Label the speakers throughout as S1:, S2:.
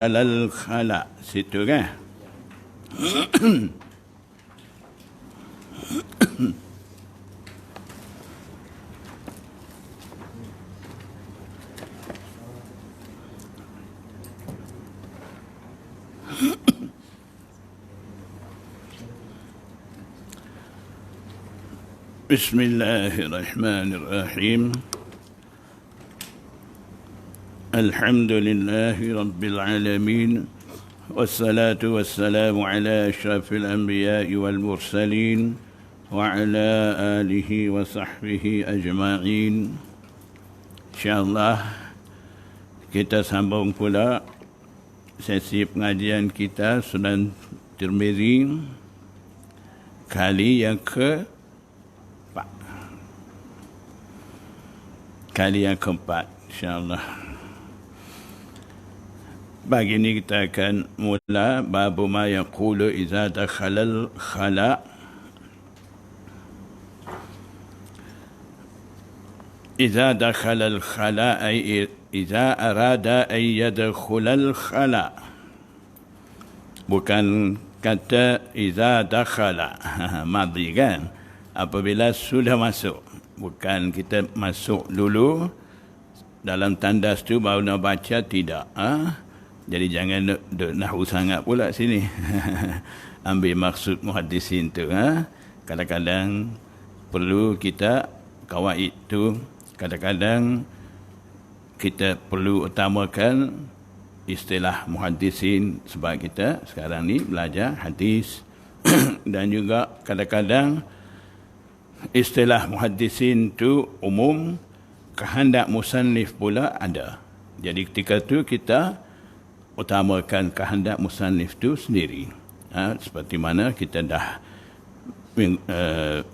S1: Alal khala situ kan. Bismillahirrahmanirrahim. Alhamdulillahi Rabbil Alamin. Wassalatu wassalamu ala ashrafil anbiya'i wal mursalin wa ala alihi wa sahbihi ajma'in. InsyaAllah kita sambung pula sesi pengajian kita Sunan Tirmizi kali yang keempat insyaAllah. Pagi ini kita akan mula babu ma yaqulu iza dakhalal khala. Iza dakhalal khala ay iza arada ay yadkhulal khala. Bukan kata iza dakhala madhi kan, apabila sudah masuk. Bukan kita masuk dulu dalam tandas tu baru nak baca, tidak. Jadi jangan nahwu sangat pula sini. Ambil maksud muhaddisin tu. Kadang-kadang perlu kita kawaid tu, kadang-kadang kita perlu utamakan istilah muhaddisin sebab kita sekarang ni belajar hadis. Dan juga kadang-kadang istilah muhaddisin tu umum, kehendak musannif pula ada. Jadi ketika tu kita utamakan kehendak musannif tu sendiri. Seperti mana kita dah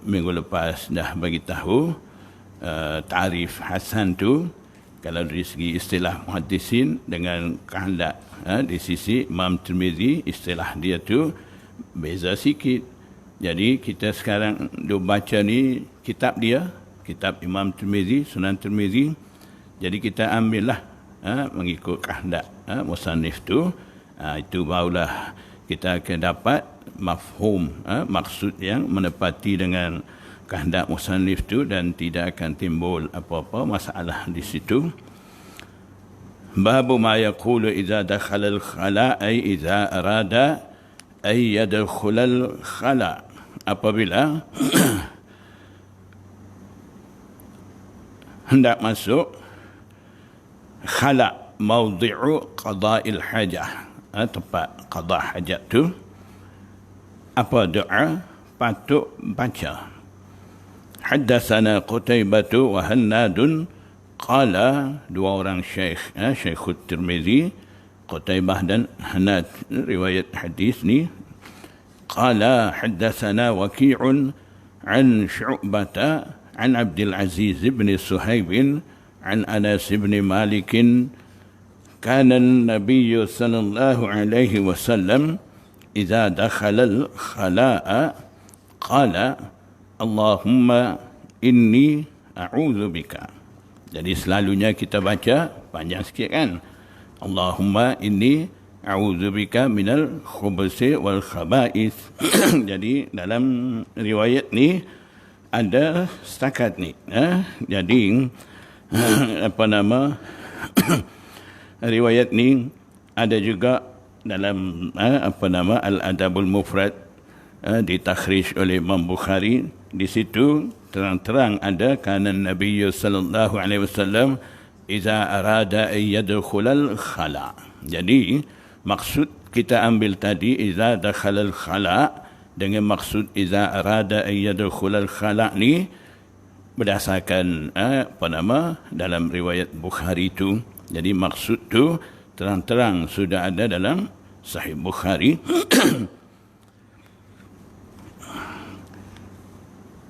S1: minggu lepas dah bagi tahu tarif hasan tu, kalau dari segi istilah muhaddisin dengan kehendak di sisi Imam Tirmizi, istilah dia tu beza sikit. Jadi kita sekarang baca ni kitab dia, kitab Imam Tirmizi, Sunan Tirmizi. Jadi kita ambillah mengikut kehendak musannif tu. Itu barulah kita akan dapat mafhum, maksud yang menepati dengan kehendak musannif tu, dan tidak akan timbul apa-apa masalah di situ. Babu ma yaqulu idza dakhala al-khala ay idza arada ay yadkhula al-khala. Apabila hendak masuk khala, mawdi'u qada'il hajah, tempat qada' hajat tu, apa doa patut baca. Haddatsana Qutaibah wa Hannadun qala, dua orang syekh, Syekhut Tirmizi, Qutaibah dan Hannad, riwayat hadis ni. Qala haddatsana Waqi'un an Syu'bah an Abdul Aziz bin Suhaib عن أنس بن مالك كان النبي صلى الله عليه وسلم إذا دخل الخلاء قال اللهم إني أعوذ بك. Jadi selalunya kita baca panjang sikit kan, Allahumma inni a'udzu bika minal khubuthi wal khaba'ith. Jadi dalam riwayat ni ada setakat ni. Jadi riwayat ni ada juga dalam Al-Adabul Mufrad, ditakhrij oleh Imam Bukhari. Di situ terang-terang ada kana Nabi sallallahu alaihi wasallam iza arada ay yadkhulal khala. Jadi maksud kita ambil tadi iza dakhalal khala dengan maksud iza arada ay yadkhulal khala ni berdasarkan dalam riwayat Bukhari tu. Jadi maksud tu terang-terang sudah ada dalam Sahih Bukhari.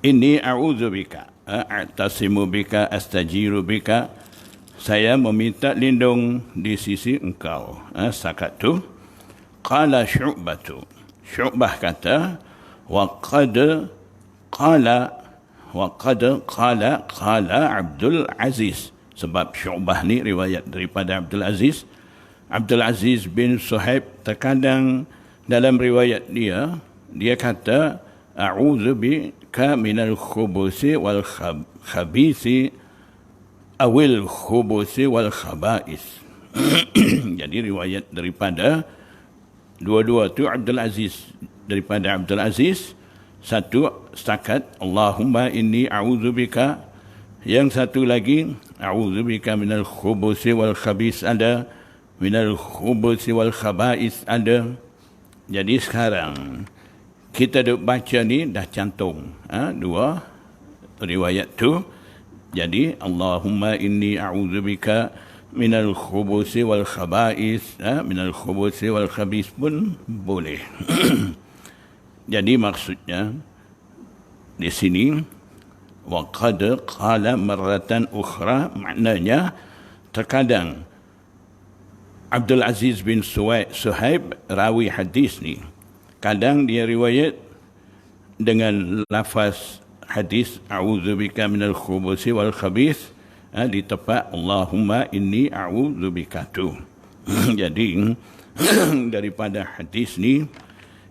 S1: Inni a'udzu bika, a'tasimu bika, astajiru bika, saya meminta lindung di sisi engkau. Setakat tu. Qala Syu'bah kata wa qad qala Abdul Aziz, sebab Syu'bah ni riwayat daripada Abdul Aziz. Abdul Aziz bin Suhaib, terkadang dalam riwayat dia kata a'udzu bika minal khubusi wal khabisi awil khubusi wal khaba'is. Jadi riwayat daripada dua-dua tu Abdul Aziz, daripada Abdul Aziz, satu setakat Allahumma inni a'udzubika, yang satu lagi a'udzubika minal khubusi wal khabis ada, minal khubusi wal khaba'is ada. Jadi sekarang kita duk baca ni dah cantum dua riwayat tu. Jadi Allahumma inni a'udzubika minal khubusi wal khaba'is, minal khubusi wal khabis pun boleh. Jadi maksudnya di sini wa qad qala marratan ukhra, maknanya terkadang Abdul Aziz bin Suhaib rawi hadis ni, kadang dia riwayat dengan lafaz hadis a'udzubika minal khubusi wal khabis, di tempat Allahumma inni a'udzubika tu. Jadi daripada hadis ni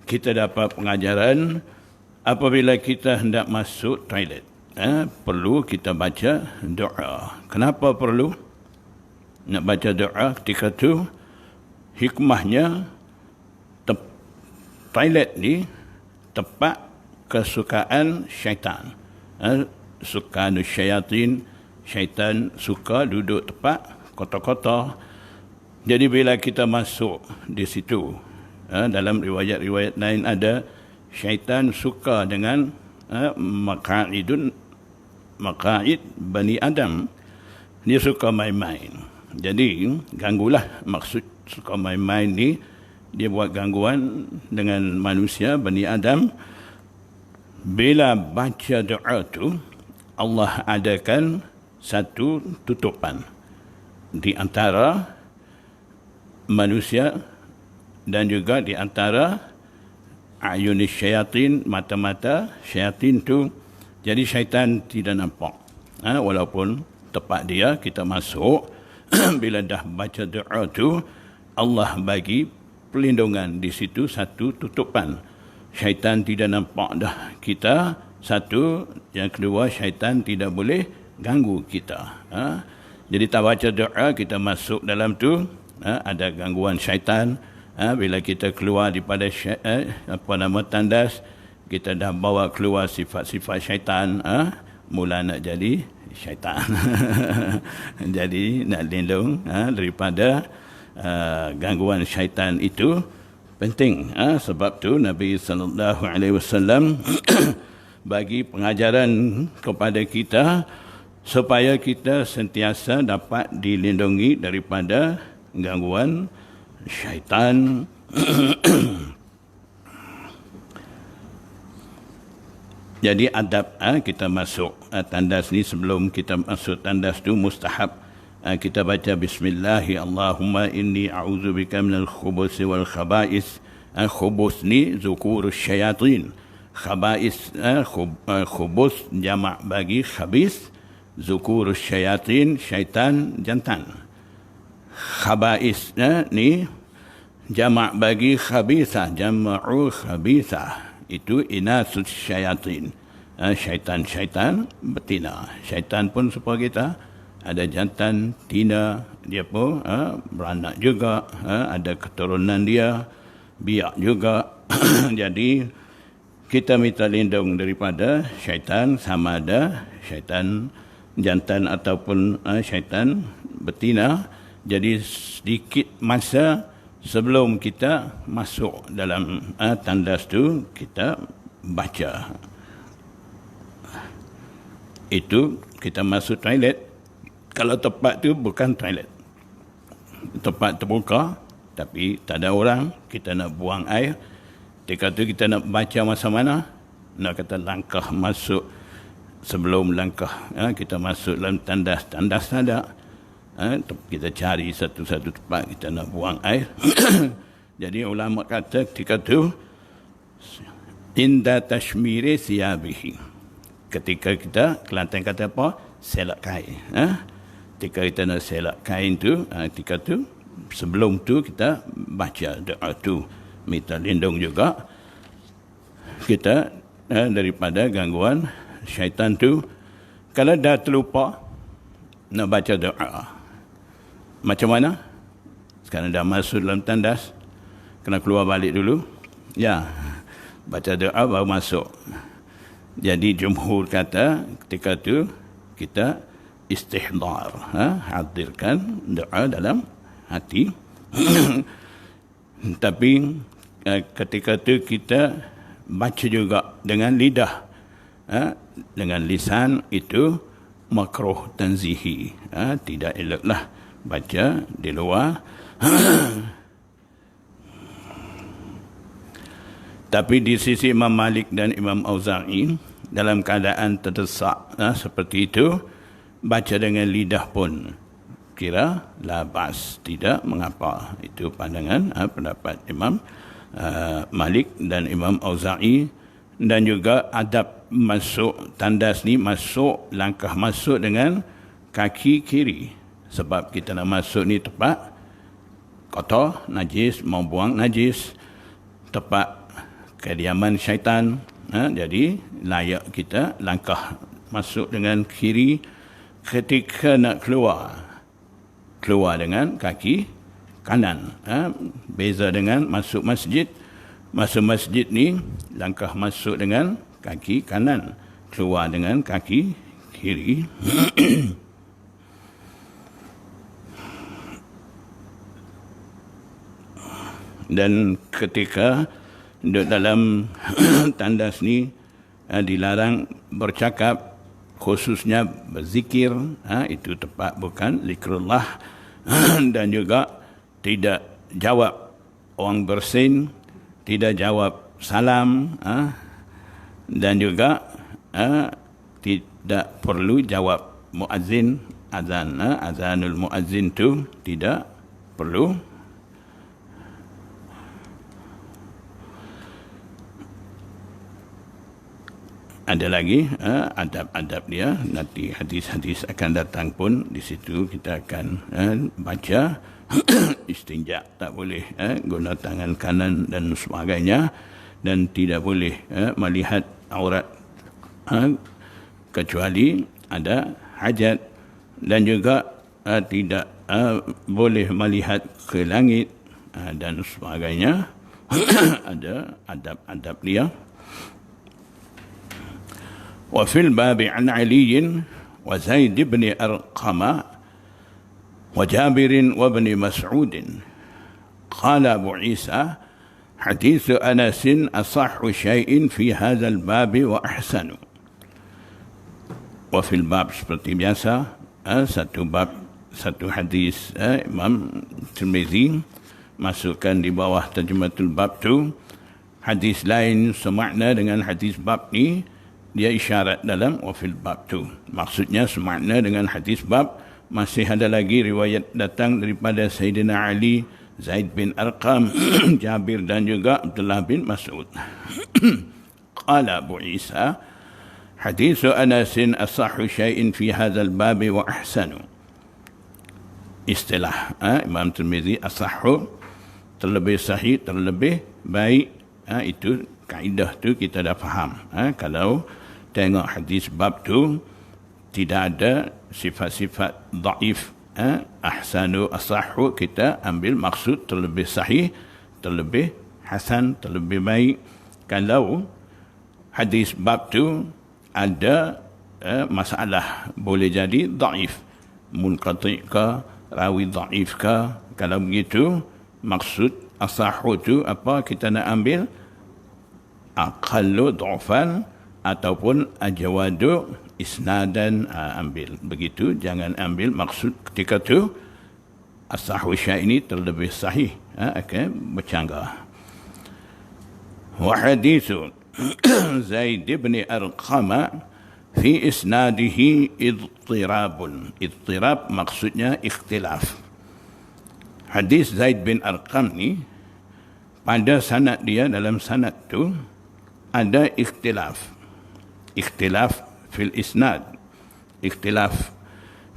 S1: kita dapat pengajaran apabila kita hendak masuk toilet, perlu kita baca doa. Kenapa perlu nak baca doa ketika tu? Hikmahnya, toilet ni tempat kesukaan syaitan. Sukanus syayatin, syaitan suka duduk tempat kotor-kotor. Jadi bila kita masuk di situ, dalam riwayat-riwayat lain ada syaitan suka dengan maqa'id Bani Adam. Dia suka main-main. Jadi ganggulah, maksud suka main-main ni, dia buat gangguan dengan manusia Bani Adam. Bila baca doa tu, Allah adakan satu tutupan di antara manusia dan juga di antara ayunis syayatin, mata-mata syaitan tu. Jadi syaitan tidak nampak. Walaupun tempat dia kita masuk, bila dah baca doa tu, Allah bagi perlindungan di situ, satu tutupan. Syaitan tidak nampak dah kita, satu. Yang kedua, syaitan tidak boleh ganggu kita. Jadi tak baca doa, kita masuk dalam tu, ada gangguan syaitan. Bila kita keluar daripada tandas, kita dah bawa keluar sifat-sifat syaitan, mula nak jadi syaitan. Jadi nak lindung daripada gangguan syaitan itu penting. Sebab tu Nabi SAW bagi pengajaran kepada kita supaya kita sentiasa dapat dilindungi daripada gangguan syaitan. Jadi adab kita masuk tandas ni, sebelum kita masuk tandas tu mustahab kita baca bismillahi Allahumma inni a'udzubika minal khubusi wal khaba'is. Khubus ni zukurus syayatin, khaba'is khubus jamak bagi khabis, zukurus syayatin syaitan jantan. Khaba'is ni jamak bagi khabisah, jama'u khabisah, itu inasus syayatin, syaitan-syaitan betina. Syaitan pun supaya kita ada jantan, tina, dia pun beranak juga, ada keturunan dia, biak juga. Jadi kita minta lindung daripada syaitan, sama ada syaitan jantan ataupun syaitan betina. Jadi sedikit masa sebelum kita masuk dalam tandas tu, kita baca. Itu kita masuk toilet. Kalau tempat tu bukan toilet, tempat terbuka tapi tak ada orang, kita nak buang air, ketika tu kita nak baca masa mana? Nak kata langkah masuk, sebelum langkah kita masuk dalam tandas, tandas ada. Kita cari satu-satu tempat kita nak buang air. Jadi ulama kata ketika tu inda tashmiri siyabihi, ketika kita, Kelantan kata apa? Selak kain. Ketika kita nak selak kain tu, ketika tu sebelum tu kita baca doa tu, minta lindung juga kita daripada gangguan syaitan tu. Kalau dah terlupa nak baca doa, macam mana? Sekarang dah masuk dalam tandas, kena keluar balik dulu. Ya, baca doa baru masuk. Jadi jumhur kata ketika tu kita istihdar, hadirkan doa dalam hati. Tapi ketika tu kita baca juga dengan lidah, dengan lisan, itu makruh tanzihi, tidak eloklah baca di luar. Tapi di sisi Imam Malik dan Imam Auza'i, dalam keadaan terdesak seperti itu, baca dengan lidah pun kira labas, tidak mengapa. Itu pandangan pendapat Imam Malik dan Imam Auza'i. Dan juga adab masuk tandas ni, langkah masuk dengan kaki kiri. Sebab kita nak masuk ni tepat kotor, najis, mau buang najis, tepat kediaman syaitan. Jadi layak kita langkah masuk dengan kiri. Ketika nak keluar dengan kaki kanan. Beza dengan masuk masjid. Masuk masjid ni langkah masuk dengan kaki kanan, keluar dengan kaki kiri. Dan ketika duduk dalam tandas ni dilarang bercakap, khususnya berzikir. Itu tepat bukan zikrullah. Dan juga tidak jawab orang bersin, tidak jawab salam, dan juga tidak perlu jawab muazzin, azan, azanul muazzin tu tidak perlu. Ada lagi adab-adab dia, nanti hadis-hadis akan datang pun di situ kita akan baca. Istinja tak boleh guna tangan kanan dan sebagainya, dan tidak boleh melihat aurat kecuali ada hajat, dan juga tidak boleh melihat ke langit dan sebagainya. Ada adab-adab dia. Wa fil babi an Ali wa Zaid bin Arqam وجابر وابن مسعود قال أبو عيسى حديث أنس أصح شيء في هذا الباب وأحسن. وفي الباب seperti biasa, satu hadis Imam Tirmizi masukkan di bawah terjematul bab tu. Hadis lain semakna dengan hadis bab ni, dia isyarat dalam wafil bab tu. Maksudnya semakna dengan hadis bab. Masih ada lagi riwayat datang daripada Sayyidina Ali, Zaid bin Arqam, Jabir dan juga Abdullah bin Mas'ud. Qala Abu Isa, hadithu Anasin asahhu syai'in fi hadzal babi wa ahsanu. Istilah Imam Tirmizi, asahhu, terlebih sahih, terlebih baik. Itu kaedah tu kita dah faham. Kalau tengok hadis bab tu, tidak ada sifat-sifat dhaif. Ahsanu, asahhu, kita ambil maksud terlebih sahih, terlebih hasan, terlebih baik. Kalau hadis bab tu ada masalah, boleh jadi dhaif, munqati' ka, rawi dhaif ka. Kalau begitu, maksud asahhu tu apa kita nak ambil? Aqallu dhufan ataupun ajwadu isnadan, ambil begitu. Jangan ambil maksud ketika tu as-sahih ini terlebih sahih, akan bercanggah. Wa hadithu Zaid bin Arqam fi isnadihi idtirabun. Idtirab maksudnya ikhtilaf. Hadis Zaid bin Arqam ni pada sanad dia, dalam sanad tu ada ikhtilaf. Ikhtilaf fil isnad. Ikhtilaf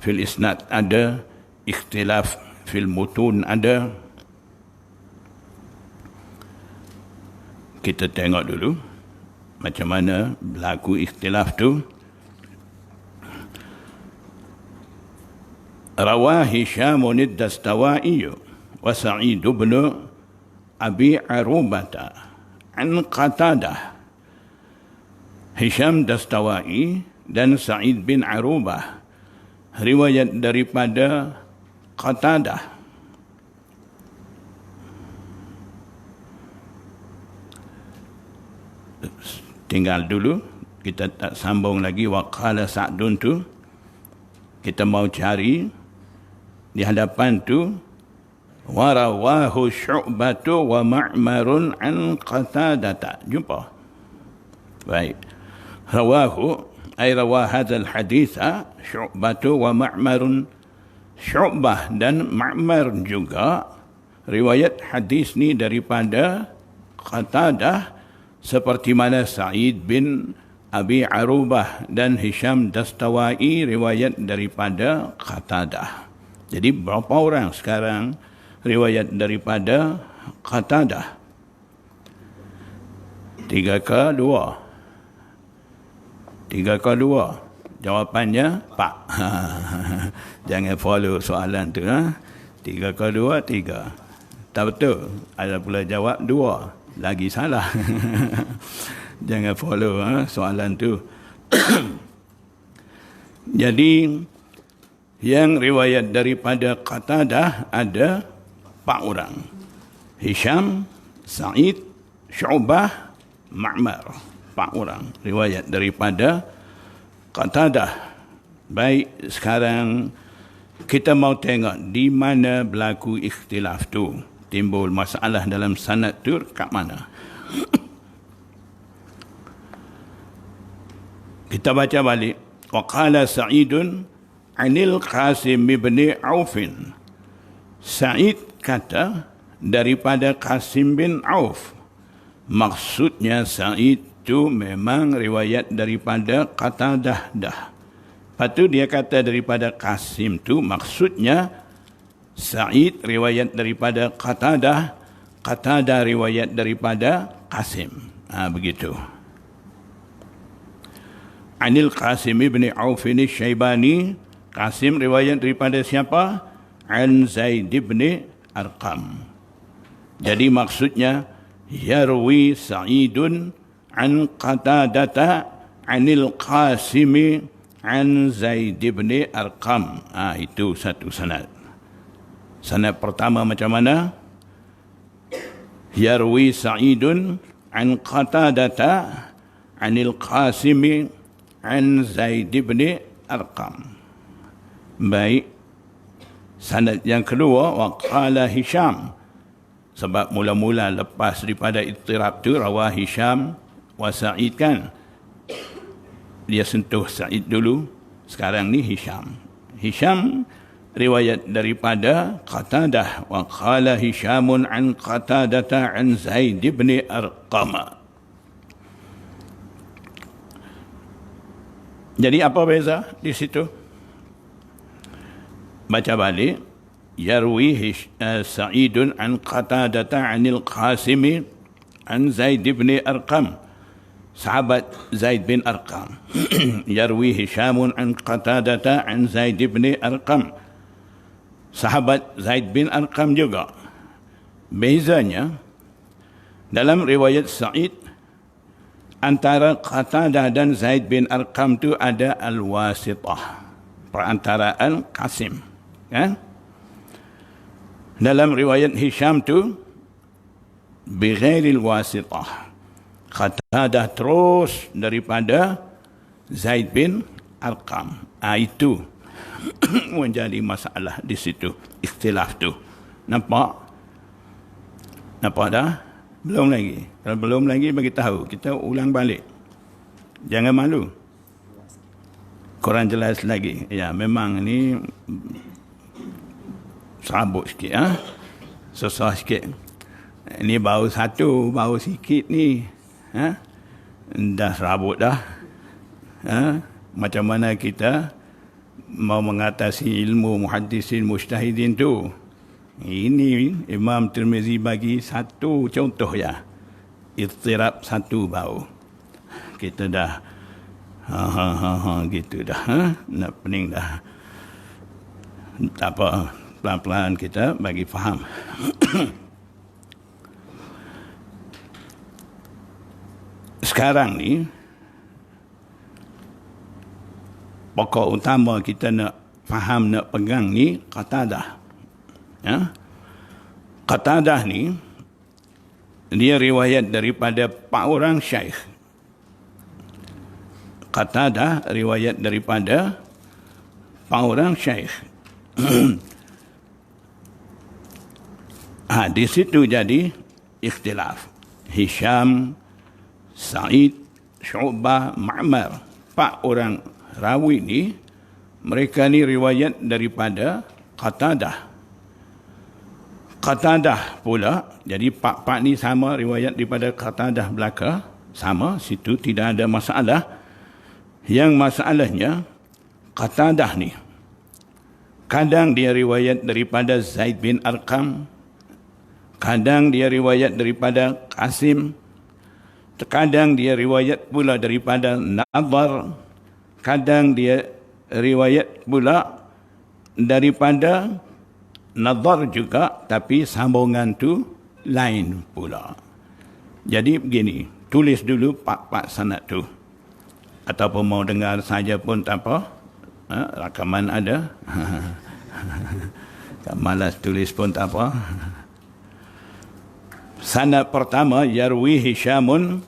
S1: fil isnad ada, ikhtilaf fil mutun ada. Kita tengok dulu macam mana berlaku ikhtilaf tu. Rawah Hisham ad-Dastawai wa Sa'id bin Abi Arubah an Qatadah. Hisham Dastawai dan Sa'id bin Arubah riwayat daripada Qatadah. Tinggal dulu, kita tak sambung lagi waqala Sa'dun tu. Kita mau cari di hadapan tu warawahu Syu'batu wa Ma'marun an Qatadah. Jumpa. Baik. Rawahu ay rawah hadzal hadits Syu'batu wa Ma'marun. Syu'bah dan Ma'mar juga riwayat hadis ni daripada Qatadah, seperti mana Sa'id bin Abi Arubah dan Hisham Dastawai riwayat daripada Qatadah. Jadi berapa orang sekarang riwayat daripada Qatadah? 3 ke 2? 3 ke 2? Jawapannya 4. Jangan follow soalan tu. 3 ke 2? 3. Tak betul. Ada pula jawab 2. Lagi salah. Jangan follow soalan tu. Jadi yang riwayat daripada Qatadah ada 4 orang. Hisham, Sa'id, Syu'bah, Ma'mar. 4 orang riwayat daripada Qatadah. Baik, sekarang kita mau tengok di mana berlaku ikhtilaf tu. Timbul masalah dalam sanad tu kat mana. Kita baca balik. Waqala Sa'idun anil Qasim bin Auf. Sa'id kata daripada Qasim bin Auf. Maksudnya Sa'id tu memang riwayat daripada Qatadah dah. Lepas tu dia kata daripada Qasim tu maksudnya Sa'id riwayat daripada Qatadah, Qatadah riwayat daripada Qasim. Begitu. Anil Qasim bin Auf Syaibani. Qasim riwayat daripada siapa? An Zaid bin Arqam. Jadi maksudnya yarwi Sa'idun an Qatadata anil Qasimi an Zaid bin Arqam. Itu satu sanad. Sanad pertama macam mana? Yarwi Sa'idun an Qatadata anil Qasimi an Zaid bin Arqam. Baik. Sanad yang kedua waqala Hisham. Sebab mula-mula lepas daripada ittirab tu rawah Hisham wa Sa'id kan. Dia sentuh Sa'id dulu. Sekarang ni Hisham. Hisham riwayat daripada Qatadah. Wa qala Hishamun an Qatadata an Zaid bin Arqam. Jadi apa beza di situ? Baca balik. Yarwi Sa'idun an Qatadata anil Qasimi an Zaid bin Arqam. Sahabat Zaid bin Arqam. Yarwi Hishamun an Qatadata an Zaid bin Arqam. Sahabat Zaid bin Arqam juga. Bezanya dalam riwayat Sa'id antara Qatadah dan Zaid bin Arqam tu ada al-wasitah, perantaraan Qasim, kan? Dalam riwayat Hisham tu bighairil wasitah. Qatadah terus daripada Zaid bin Arqam. Itu menjadi masalah di situ, ikhtilaf tu. Nampak? Nampak dah? Belum lagi. Kalau belum lagi bagi tahu, kita ulang balik. Jangan malu. Kurang jelas lagi. Ya, memang ni serabut sikit, susah sikit. Ini baru satu, baru sikit ni, dah serabut dah. Macam mana kita mau mengatasi ilmu muhaddisin mujtahidin tu? Ini Imam Tirmizi bagi satu contoh ya. Ittirab satu bau. Kita dah gitu dah. Nak pening dah. Tak apa, pelan-pelan kita bagi faham. Sekarang ni pokok utama kita nak faham, nak pegang ni Qatadah. Ya. Qatadah ni dia riwayat daripada 4 orang syaikh. Qatadah riwayat daripada 4 orang syaikh. Di situ jadi ikhtilaf. Hisham, Sa'id, Syu'bah, Ma'mar. 4 orang rawi ni, mereka ni riwayat daripada Qatadah. Qatadah pula, jadi 4 ni sama riwayat daripada Qatadah belaka, sama, situ tidak ada masalah. Yang masalahnya, Qatadah ni, kadang dia riwayat daripada Zaid bin Arqam, kadang dia riwayat daripada Qasim, terkadang dia riwayat pula daripada Nadhar, kadang dia riwayat pula daripada Nadhar juga, tapi sambungan tu lain pula. Jadi begini, tulis dulu part-part sanad tu. Ataupun mau dengar saja pun tak apa. Rakaman ada. Malas tulis pun tak apa. Sanad pertama, Yarwi Hishamun.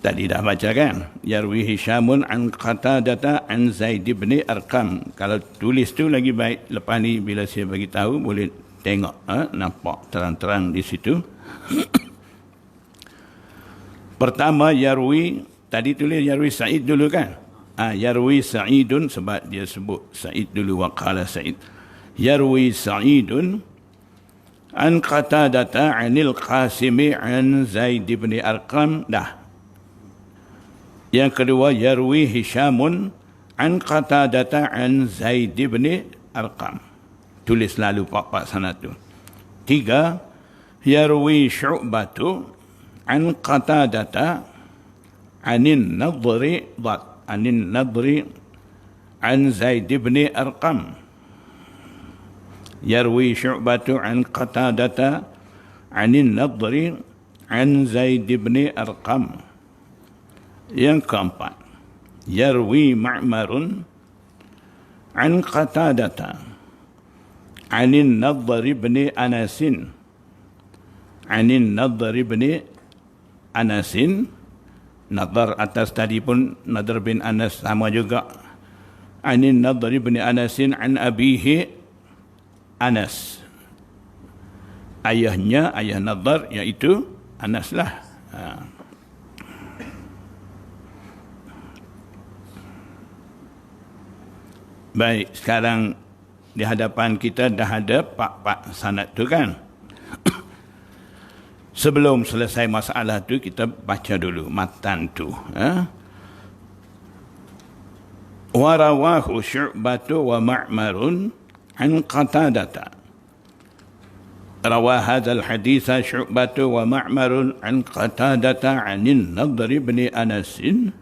S1: Tadi dah baca kan? Yarwi Hishamun an Qatadata an Zaid bin Arqam. Kalau tulis tu lagi baik. Lepas ni bila saya bagi tahu boleh tengok, nampak terang-terang di situ. Pertama Yarwi, tadi tulis Yarwi Sa'id dulu kan? Yarwi Sa'idun, sebab dia sebut Sa'id dulu, waqala Sa'id. Yarwi Sa'idun an Qatadata anil Qasimi an Zaid bin Arqam. Dah. Yang kedua, Yarwi Hishamun an Qatadata an Zaid bin Arqam. Tulis lalu pak-pak sanad tu. 3, Yarwi Syu'batu an Qatadata anin Nadhri an Zaid bin Arqam. Yarwi Syu'batu an Qatadata anin Nadhri an Zaid bin Arqam. Yang keempat, Yarwi Ma'marun an Qatadata anin Nadhar bin Anasin. Anin Nadhar bin Anasin. Nadhar atas tadi pun Nadhar bin Anas sama juga. Anin Nadhar bin Anasin an abihi Anas. Ayahnya, ayah Nadhar, iaitu Anas lah. Baik, sekarang di hadapan kita dah ada pak-pak sanad tu kan? Sebelum selesai masalah tu, kita baca dulu matan tu. Warawahu Syu'batu wa Ma'marun an Qatadata. Rawa hadzal haditha Syu'batu wa Ma'marun an Qatadata anin Nadhar bin Anasin.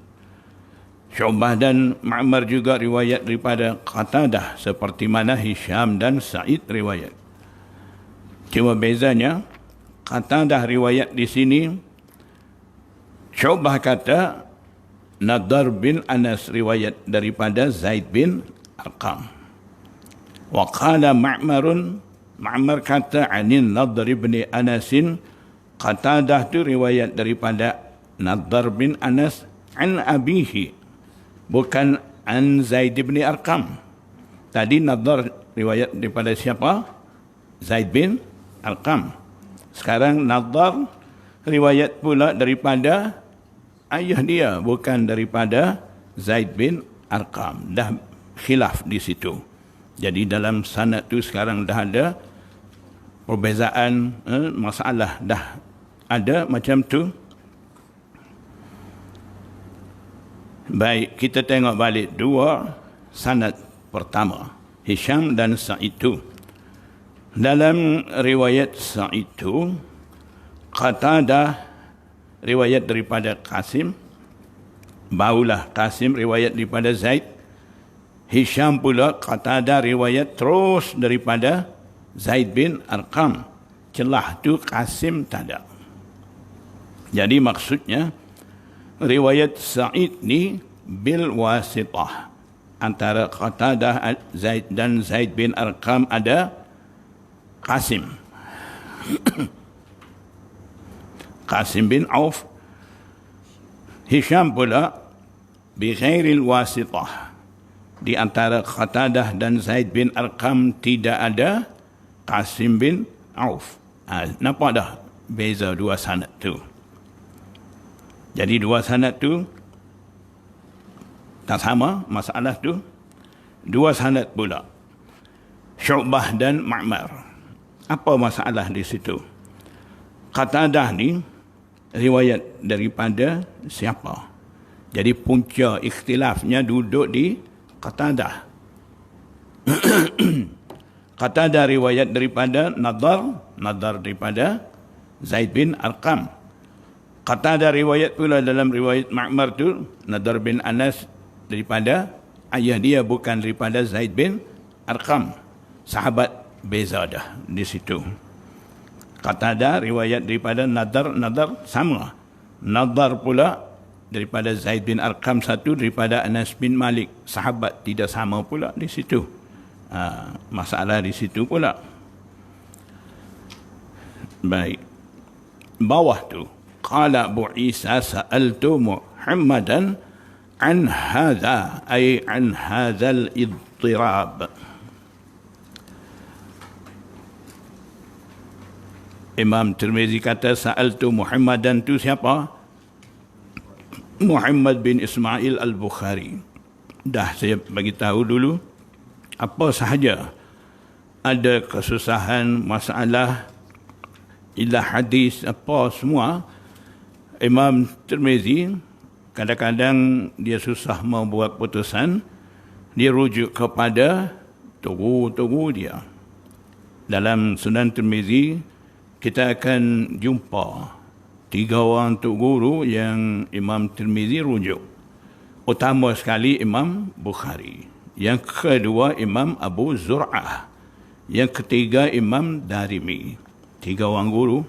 S1: Syu'bah dan Ma'mar juga riwayat daripada Qatadah, seperti mana Hisham dan Sa'id riwayat. Cuma bezanya, Qatadah riwayat di sini, Syu'bah kata Nadhar bin Anas riwayat daripada Zaid bin Arqam. Wa qala Ma'marun, Ma'mar kata anin Nadhar bin Anasin. Qatadah tu riwayat daripada Nadhar bin Anas an abihi, bukan an Zaid bin Arqam. Tadi Nadhar riwayat daripada siapa? Zaid bin Arqam. Sekarang Nadhar riwayat pula daripada ayah dia, bukan daripada Zaid bin Arqam. Dah khilaf di situ. Jadi dalam sanad tu sekarang dah ada perbezaan, masalah dah ada macam tu. Baik, kita tengok balik 2 sanad pertama, Hisham dan Sa'id tu. Dalam riwayat Sa'id itu, Qatadah riwayat daripada Qasim, barulah Qasim riwayat daripada Zaid, Hisham pula Qatadah riwayat terus daripada Zaid bin Arqam. Celah tu Qasim tak ada. Jadi maksudnya riwayat Sa'id ni bil wasitah. Antara Qatadah Zaid dan Zaid bin Arqam ada Qasim. Qasim bin Auf. Hisham pula bi ghairil wasitah. Di antara Qatadah dan Zaid bin Arqam tidak ada Qasim bin Auf. Nampak dah beza dua sanad tu. Jadi dua sanad tu tak sama masalah tu. Dua sanad pula. Syu'bah dan Ma'mar. Apa masalah di situ? Qatadah ni riwayat daripada siapa? Jadi punca ikhtilafnya duduk di Qatadah. Qatadah riwayat daripada Nadar daripada Zaid bin Arqam. Qatadah riwayat pula dalam riwayat Ma'mar tu Nadar bin Anas daripada ayah dia, bukan daripada Zaid bin Arqam. Sahabat beza dah di situ. Qatadah riwayat daripada Nadar sama. Nadar pula daripada Zaid bin Arqam satu, daripada Anas bin Malik. Sahabat tidak sama pula di situ. Masalah di situ pula. Baik. Bawah tu. Qala Abu Isa sa'altu Muhammadan an hadha, ay an hadzal idtirab. Imam Tirmizi kata sa'altu Muhammadan tu siapa? Muhammad bin Ismail al-Bukhari. Dah saya bagi tahu dulu apa sahaja ada kesusahan, masalah, ilah hadis, apa semua. Imam Tirmizi kadang-kadang dia susah membuat putusan, dia rujuk kepada tugu-tugu dia. Dalam Sunan Tirmizi kita akan jumpa 3 orang tok guru yang Imam Tirmizi rujuk. Utama sekali Imam Bukhari. Yang kedua Imam Abu Zur'ah. Yang ketiga Imam Darimi. 3 orang guru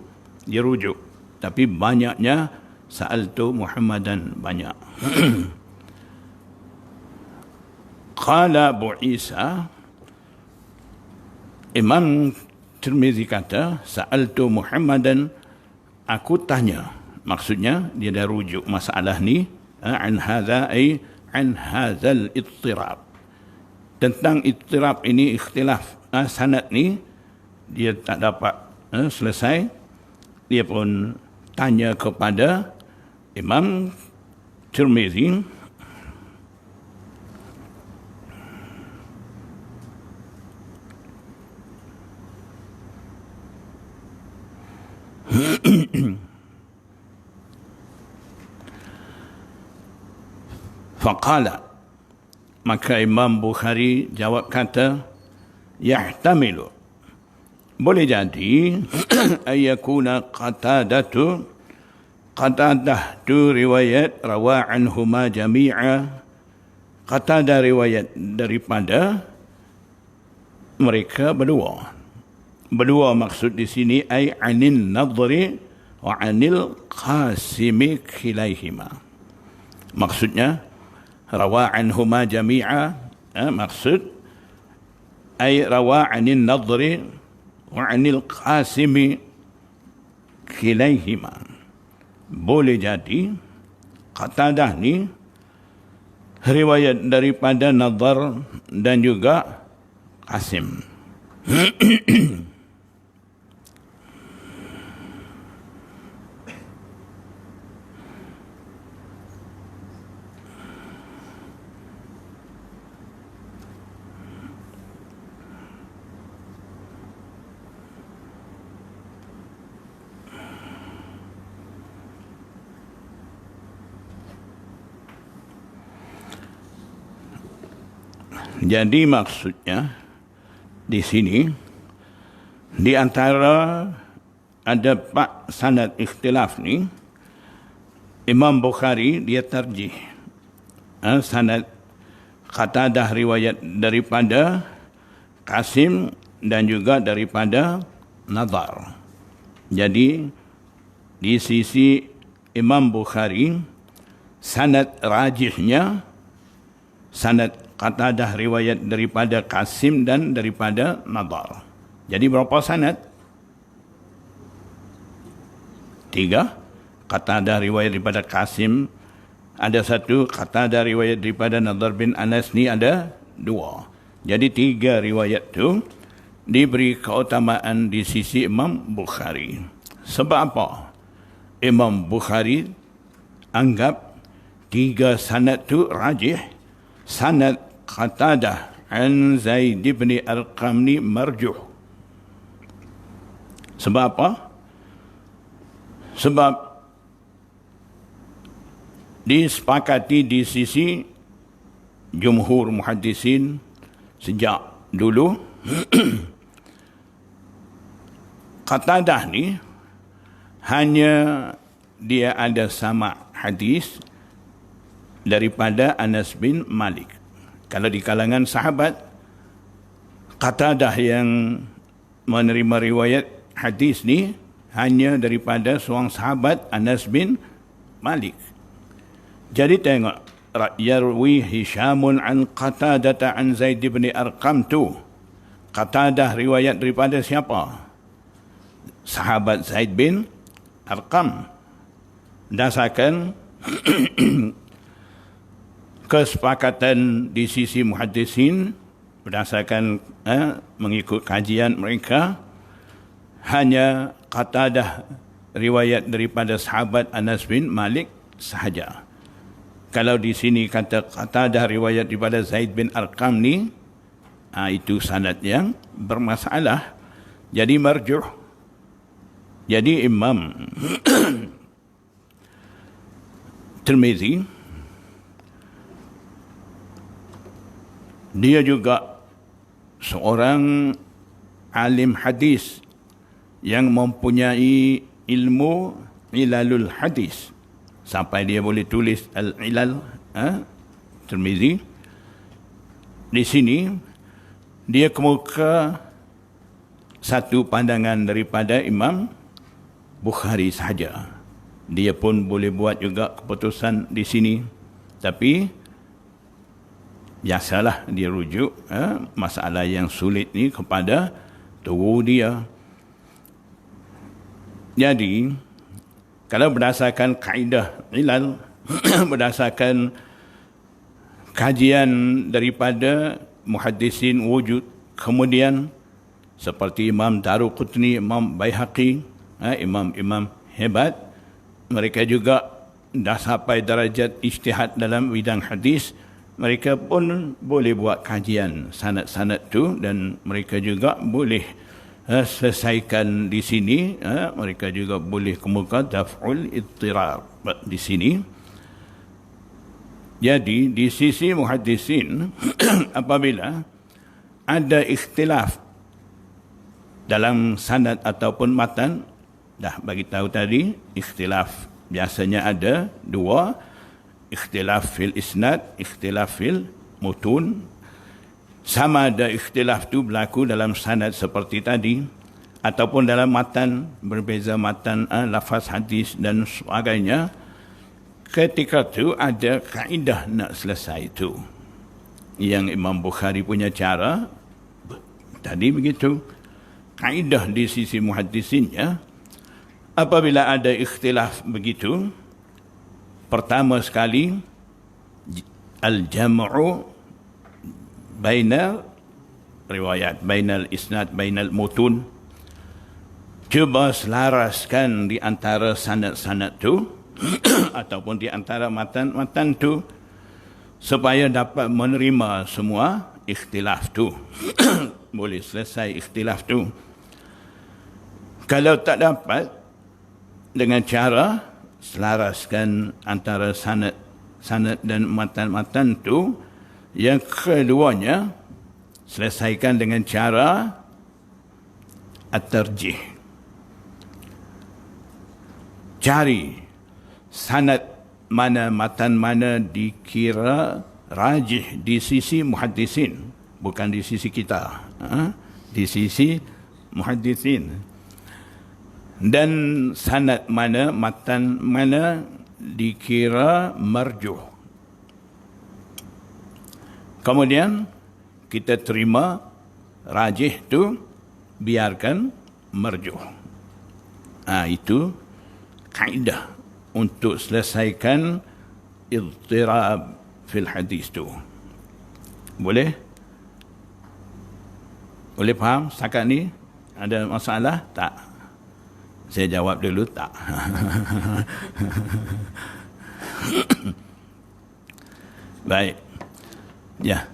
S1: dia rujuk. Tapi banyaknya sa'altu Muhammadan, banyak. Qala Abu Isa, Imam Tirmizi kata sa'altu Muhammadan, aku tanya, maksudnya dia dah rujuk masalah ni, an hadza ay an hadzal ittirab, tentang ittirab ini, ikhtilaf sanad ni dia tak dapat selesai. Dia pun tanya kepada Imam Tirmizi, faqala, maka Imam Bukhari jawab kata, yahtamilu, boleh jadi ayakuna Qatadah tu riwayat rawa anhuma jami'a. Qatadah riwayat daripada mereka berdua. Berdua maksud di sini ay anin nadri wa anil qasimi khilaihima. Maksudnya rawa anhuma jami'a, maksud ay rawa anin nadri wa anil qasimi khilaihima. Boleh jadi Qatadah ni riwayat daripada Nadar dan juga Qasim. Jadi maksudnya di sini Di antara ada 4 sanad ikhtilaf ni, Imam Bukhari dia tarjih sanad Qatadah riwayat daripada Qasim dan juga daripada Nadar. Jadi di sisi Imam Bukhari, sanad rajihnya sanad Qatadah riwayat daripada Qasim dan daripada Nadar. Jadi berapa sanad? 3. Qatadah riwayat daripada Qasim ada 1, Qatadah riwayat daripada Nadar bin Anas ni ada 2. Jadi 3 riwayat tu diberi keutamaan di sisi Imam Bukhari. Sebab apa? Imam Bukhari anggap 3 sanad tu rajih. Sanad Qatadah an Zaid bin Arqam ni marjuh. Sebab apa? Sebab disepakati di sisi jumhur muhaddisin sejak dulu Qatadah ni hanya dia ada sama hadis daripada Anas bin Malik. Kalau di kalangan sahabat, Qatadah yang menerima riwayat hadis ni hanya daripada seorang sahabat, Anas bin Malik. Jadi tengok, yarwi Hishamun an Qatadah an Zaid bin Arqam tu. Qatadah riwayat daripada siapa? Sahabat Zaid bin Arqam. Berdasarkan kesepakatan di sisi muhaddisin, berdasarkan mengikut kajian mereka, hanya Qatadah riwayat daripada sahabat Anas bin Malik sahaja. Kalau di sini kata Qatadah riwayat daripada Zaid bin Arqam ni, itu sanad yang bermasalah. Jadi marjuh. Jadi Imam Tirmizi dia juga seorang alim hadis yang mempunyai ilmu ilalul hadis sampai dia boleh tulis al-ilal Tirmizi. Di sini dia kemuka satu pandangan daripada Imam Bukhari sahaja. Dia pun boleh buat juga keputusan di sini, tapi biasalah dia rujuk masalah yang sulit ni kepada guru dia. Jadi kalau berdasarkan kaedah ilal berdasarkan kajian daripada muhaddisin wujud, kemudian seperti Imam Daruqutni, Imam Baihaqi, imam-imam hebat, mereka juga dah sampai darjat ijtihad dalam bidang hadis, mereka pun boleh buat kajian sanad-sanad tu dan mereka juga boleh selesaikan di sini. Mereka juga boleh kemuka daf'ul ittirar di sini. Jadi di sisi muhaddisin apabila ada ikhtilaf dalam sanad ataupun matan, dah bagi tahu tadi, ikhtilaf biasanya ada 2, ikhtilaf fil isnad, ikhtilaf fil mutun. Sama ada ikhtilaf tu berlaku dalam sanad seperti tadi ataupun dalam matan, berbeza matan, lafaz hadis dan sebagainya. Ketika tu ada kaedah nak selesai tu. Yang Imam Bukhari punya cara tadi begitu. Kaedah di sisi muhaddisinnya, apabila ada ikhtilaf begitu, pertama sekali al-jam'u bainal riwayat, bainal isnad, bainal mutun. Cuba selaraskan di antara sanad-sanad tu ataupun di antara matan-matan tu supaya dapat menerima semua ikhtilaf tu. Boleh selesai ikhtilaf tu. Kalau tak dapat, dengan cara selaraskan antara sanad dan matan-matan tu, yang keduanya selesaikan dengan cara at-tarjih. Cari sanad mana, matan mana dikira rajih di sisi muhaddisin, bukan di sisi kita, di sisi muhaddisin. Dan sanad mana, matan mana dikira marjuh. Kemudian kita terima rajih tu, biarkan marjuh. Itu kaedah untuk selesaikan idtirab fil hadis tu. Boleh? Boleh faham setakat ni? Ada masalah? Tak. Saya jawab dulu, tak. Baik. Ya.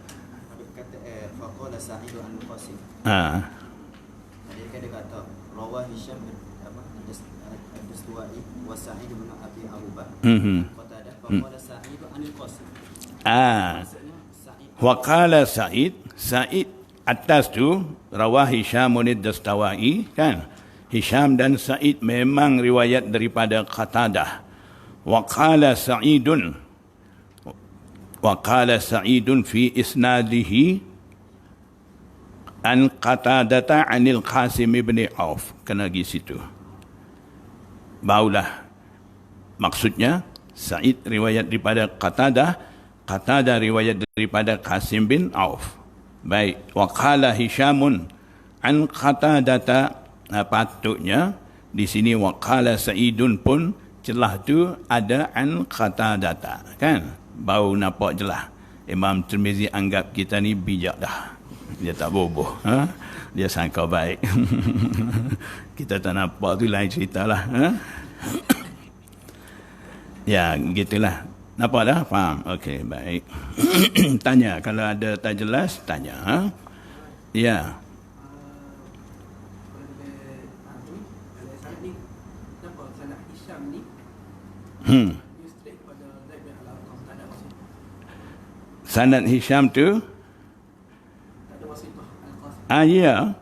S2: Kata faqala Sa'id an Qasim. Dia kata rawah Hisham ad-Dastuwai wa Sa'id bin Abi Aruba. Qatadah faqala Sa'id an Qasim.
S1: Waqala Sa'id atas tu rawah Hisham ad-Dastuwai, kan? Hisham dan Sa'id memang riwayat daripada Qatadah. Waqala Sa'idun fi isnadihi an Qatadata anil Qasim ibn Auf. Kena pergi situ. Barulah maksudnya Sa'id riwayat daripada Qatadah, Qatadah riwayat daripada Qasim bin Auf. Baik, waqala Hishamun an Qatadata, patutnya di sini waqala Sa'idun pun celah tu ada an Qatadata, kan? Baru nampak jelas. Imam Tirmizi anggap kita ni bijak dah. Dia tak boboh. Dia sangka baik. Kita tak nampak tu lain cerita lah. Ya, gitulah. Nampak dah? Faham? Okey, baik. Tanya. Kalau ada tak jelas, tanya. Ya. Sanad Hisham tu ya,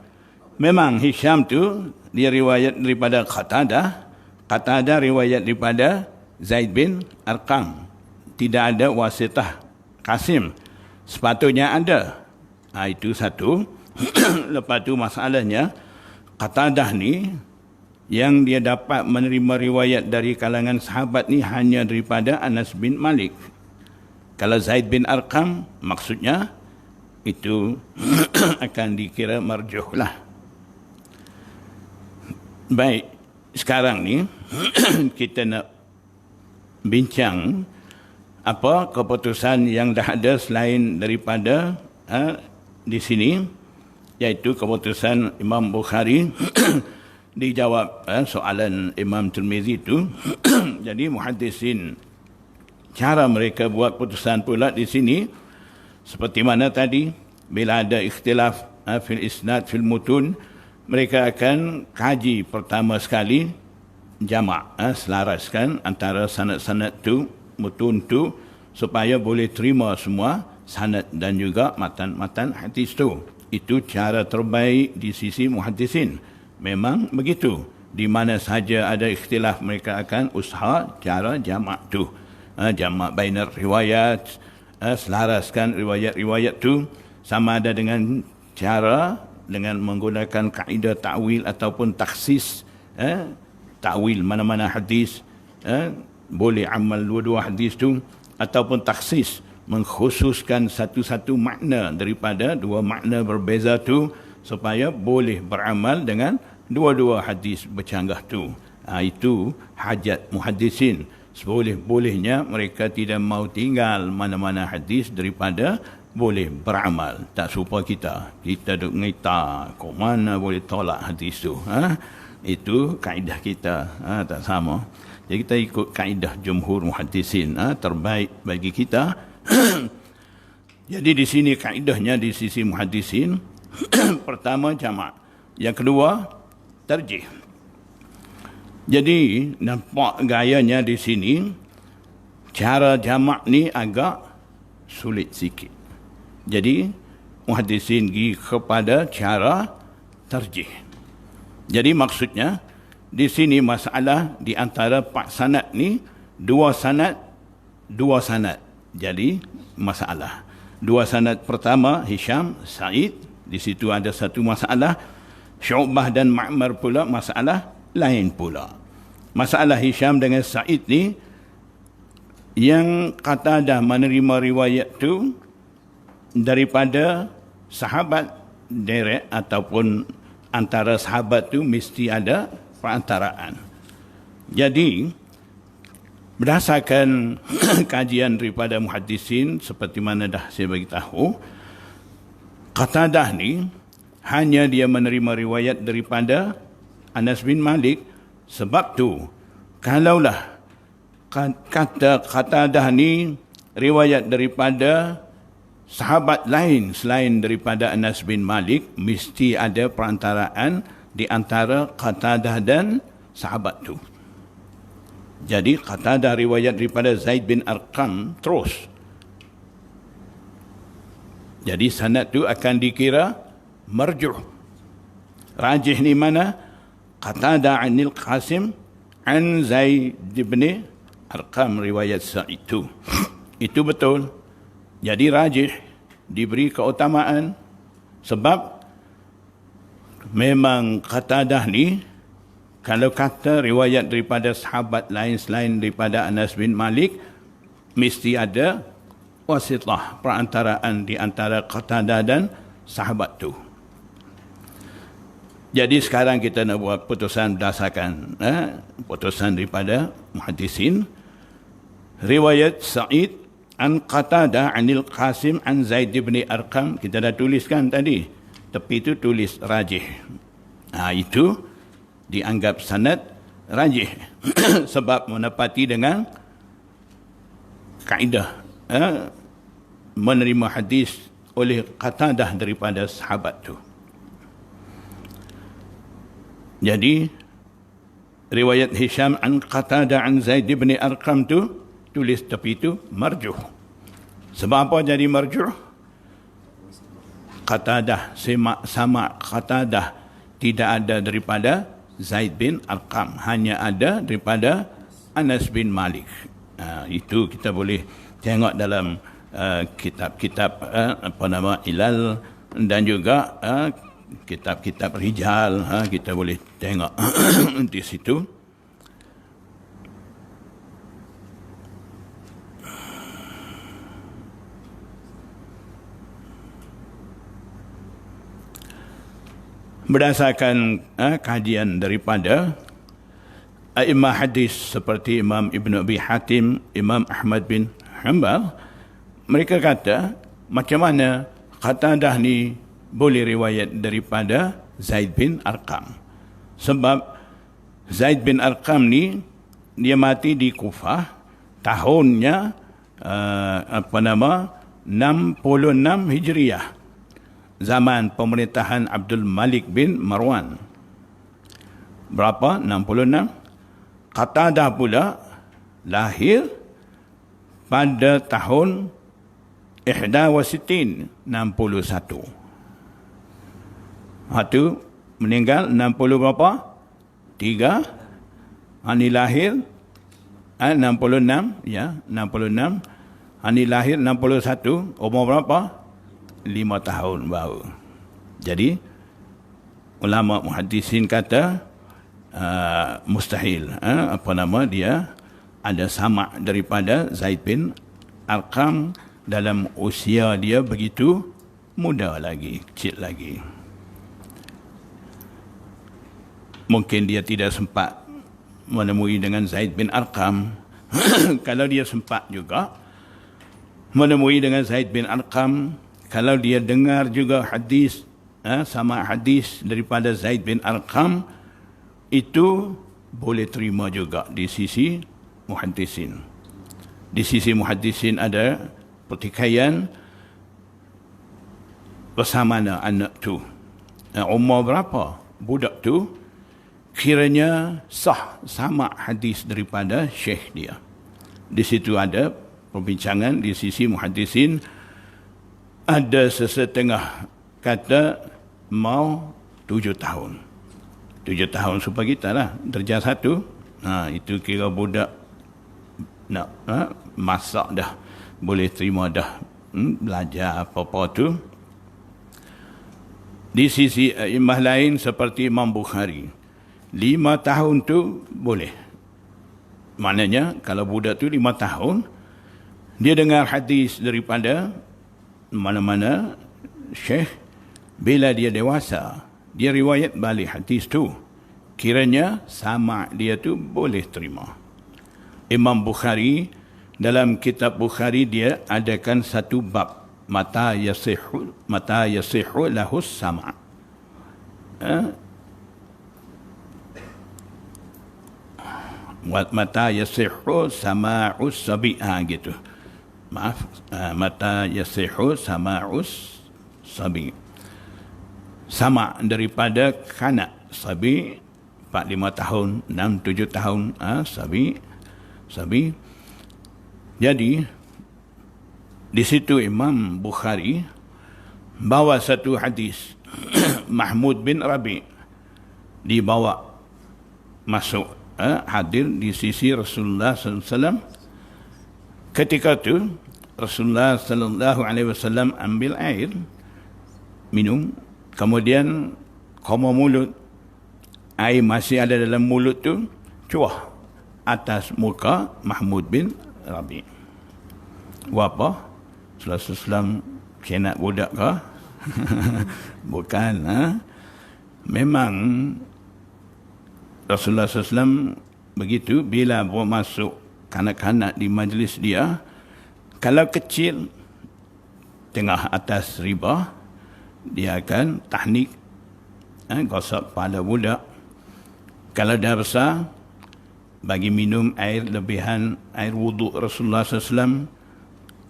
S1: memang Hisham tu dia riwayat daripada Qatadah, Qatadah riwayat daripada Zaid bin Arqam. Tidak ada wasitah Qasim. Sepatutnya ada. Itu satu. Lepas tu masalahnya Qatadah ni yang dia dapat menerima riwayat dari kalangan sahabat ni hanya daripada Anas bin Malik. Kalau Zaid bin Arqam, maksudnya itu akan dikira marjuh lah. Baik, sekarang ni kita nak bincang apa keputusan yang dah ada selain daripada di sini, iaitu keputusan Imam Bukhari dijawab soalan Imam Tirmizi itu. Jadi muhaddisin, cara mereka buat putusan pula di sini seperti mana tadi, bila ada ikhtilaf fil isnad fil mutun, mereka akan kaji pertama sekali jamak, selaraskan antara sanad-sanad tu, mutun tu, supaya boleh terima semua sanad dan juga matan-matan hadis tu. Itu cara terbaik di sisi muhaddisin. Memang begitu. Di mana saja ada ikhtilaf, mereka akan usaha cara jamak tu. Jamak bainar riwayat, selaraskan riwayat-riwayat tu, sama ada dengan cara dengan menggunakan kaedah ta'wil ataupun taksis. Ta'wil mana-mana hadis, boleh amal dua-dua hadis tu, ataupun taksis, mengkhususkan satu-satu makna daripada dua makna berbeza tu, supaya boleh beramal dengan dua-dua hadis bercanggah tu. Itu hajat muhaddisin. Seboleh-bolehnya mereka tidak mau tinggal mana-mana hadis daripada boleh beramal. Tak serupa kita. Kita duk ngita, kok mana boleh tolak hadis tu. Itu kaedah kita. Tak sama. Jadi kita ikut kaedah jumhur muhaddisin. Terbaik bagi kita. Jadi di sini kaedahnya di sisi muhaddisin. Pertama jamak. Yang kedua tarjih. Jadi nampak gayanya di sini, cara jamak ni agak sulit sikit. Jadi muhaddisin pergi kepada cara tarjih. Jadi maksudnya di sini masalah di antara 4 sanad ni, 2 sanad. Jadi masalah. 2 sanad pertama Hisham, Sa'id, di situ ada satu masalah. Syu'bah dan Ma'mar pula masalah lain pula. Masalah Hisham dengan Sa'id ni, yang Qatadah menerima riwayat tu daripada sahabat direct ataupun antara sahabat tu mesti ada perantaraan. Jadi berdasarkan kajian daripada muhaddisin seperti mana dah saya bagi tahu, Qatadah ni hanya dia menerima riwayat daripada Anas bin Malik. Sebab tu kalaulah kata Qatadah ni riwayat daripada sahabat lain selain daripada Anas bin Malik, mesti ada perantaraan di antara Qatadah dan sahabat tu. Jadi Qatadah riwayat daripada Zaid bin Arqam terus. Jadi sanad tu akan dikira marjuh. Rajih ni mana? Qatadah anil Qasim an Zaid bin Arqam riwayat Sa'id itu. Itu betul. Jadi rajih, diberi keutamaan sebab memang Qatadah ni kalau kata riwayat daripada sahabat lain selain daripada Anas bin Malik, mesti ada wasitah, perantaraan di antara Qatadah dan sahabat tu. Jadi sekarang kita nak buat putusan berdasarkan putusan daripada muhaddisin. Riwayat Sa'id an Qatadah anil Qasim an Zaid bin Arqam, kita dah tuliskan tadi. Tepi itu tulis rajih. Itu dianggap sanad rajih sebab menepati dengan kaedah menerima hadis oleh Qatadah daripada sahabat tu. Jadi riwayat Hisham an Qatadah an Zaid bin Arqam tu tulis tepi itu marjuh. Sebab apa jadi marjuh? Qatadah sama Qatadah tidak ada daripada Zaid bin Arqam, hanya ada daripada Anas bin Malik. Itu kita boleh tengok dalam kitab-kitab ilal dan juga kitab-kitab rijal, kita boleh tengok di situ. Berdasarkan kajian daripada a'immah hadis seperti Imam Ibn Abi Hatim, Imam Ahmad bin Hanbal, mereka kata macam mana Qatadah ni boleh riwayat daripada Zaid bin Arqam. Sebab Zaid bin Arqam ni dia mati di Kufah tahunnya 66 Hijriah, zaman pemerintahan Abdul Malik bin Marwan. Berapa? 66. Qatadah pula lahir pada tahun 61. Itu meninggal 60 berapa? 3. Ini lahir 66, ya, 66. Ini lahir 61, umur berapa? 5 tahun baru. Jadi ulama muhaddisin kata mustahil dia ada sama daripada Zaid bin Arqam dalam usia dia begitu muda lagi, kecil lagi. Mungkin dia tidak sempat menemui dengan Zaid bin Arqam. Kalau dia sempat juga menemui dengan Zaid bin Arqam, kalau dia dengar juga hadis, sama hadis daripada Zaid bin Arqam, itu boleh terima juga di sisi muhaddisin. Di sisi muhaddisin ada pertikaian bersamana anak tu. Umur berapa budak tu? Kiranya sah sama hadis daripada syekh dia. Di situ ada perbincangan di sisi muhaddisin. Ada sesetengah kata mau 7 tahun. 7 tahun supaya kita lah. Darjah 1, itu kira budak nak masak dah. Boleh terima dah. Belajar apa-apa tu. Di sisi imam lain seperti Imam Bukhari, 5 tahun tu boleh. Maknanya kalau budak tu 5 tahun, dia dengar hadis daripada mana-mana syekh, bila dia dewasa, dia riwayat balik hadis tu. Kiranya sama dia tu boleh terima. Imam Bukhari, dalam kitab Bukhari dia adakan satu bab, mata yasihu lahus sama'. Mata yasihu sama'us sabi'ah gitu. Maaf, mata yasihu sama'us sabi'. Sama daripada kanak sabi 4-5 tahun, 6-7 tahun, sabi. Jadi di situ Imam Bukhari bawa satu hadis Mahmud bin Rabi dibawa masuk hadir di sisi Rasulullah SAW. Ketika itu Rasulullah SAW ambil air minum, kemudian koma mulut, air masih ada dalam mulut tu, cuah atas muka Mahmud bin Rabi. Apa? Rasulullah kena budak ke? Bukan. Memang Rasulullah SAW begitu, bila masuk kanak-kanak di majlis dia, kalau kecil, tengah atas riba, dia akan tahnik, gosok kepala budak. Kalau dah besar, bagi minum air lebihan, air wuduk Rasulullah SAW.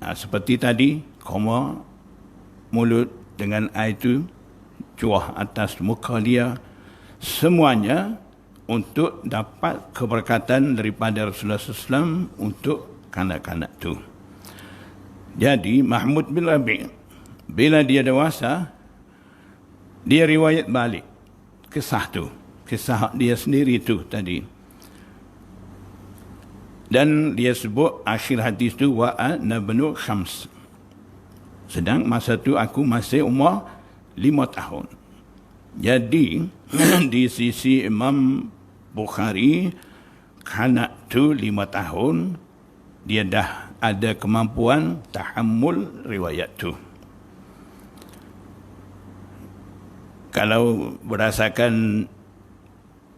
S1: Seperti tadi, koma mulut dengan air itu, cuah atas muka dia. Semuanya untuk dapat keberkatan daripada Rasulullah SAW untuk kanak-kanak itu. Jadi, Mahmud bin Rabi, bila dia dewasa, dia riwayat balik kisah tu, kisah dia sendiri tu tadi. Dan dia sebut akhir hadis tu, wa ana bnu khams. Sedang masa tu aku masih umur 5 tahun. Jadi di sisi Imam Bukhari, kanak tu 5 tahun, dia dah ada kemampuan tahammul riwayat tu. Kalau berdasarkan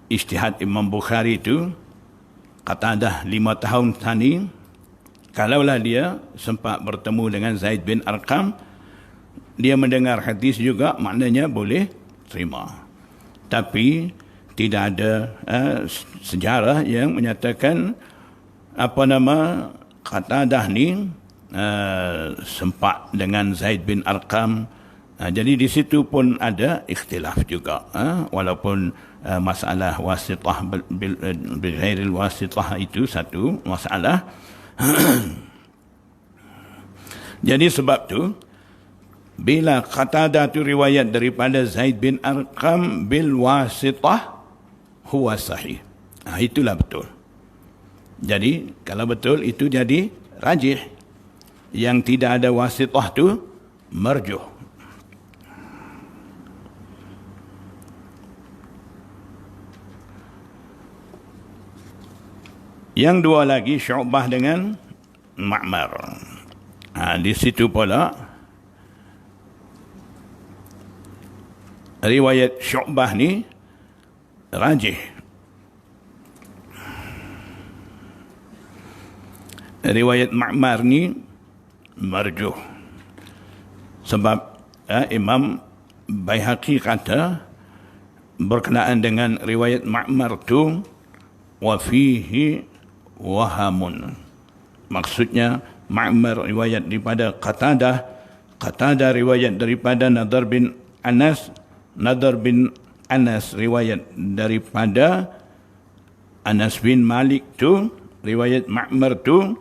S1: ijtihad Imam Bukhari itu, kata dah 5 tahun tadi, kalaulah dia sempat bertemu dengan Zaid bin Arqam, dia mendengar hadis juga, maknanya boleh terima. Tapi tidak ada sejarah yang menyatakan kata dah ni sempat dengan Zaid bin Arqam. Jadi di situ pun ada ikhtilaf juga, walaupun masalah wasitah bighairil wasitah itu satu masalah. Jadi sebab tu, bila Qatadah tu riwayat daripada Zaid bin Arqam bil wasitah, huwa sahih. Itulah betul. Jadi kalau betul itu jadi rajih. Yang tidak ada wasitah tu marjuh. Yang dua lagi, Syu'bah dengan Ma'mar. Di situ pula riwayat Syu'bah ni rajih. Riwayat Ma'mar ni marjuh. Sebab Imam Baihaqi kata berkenaan dengan riwayat Ma'mar tu, wa fihi wahamun. Maksudnya Ma'mar riwayat daripada Qatadah, Qatadah riwayat daripada Nadar bin Anas, Nadar bin Anas riwayat daripada Anas bin Malik tu, riwayat Ma'mar tu,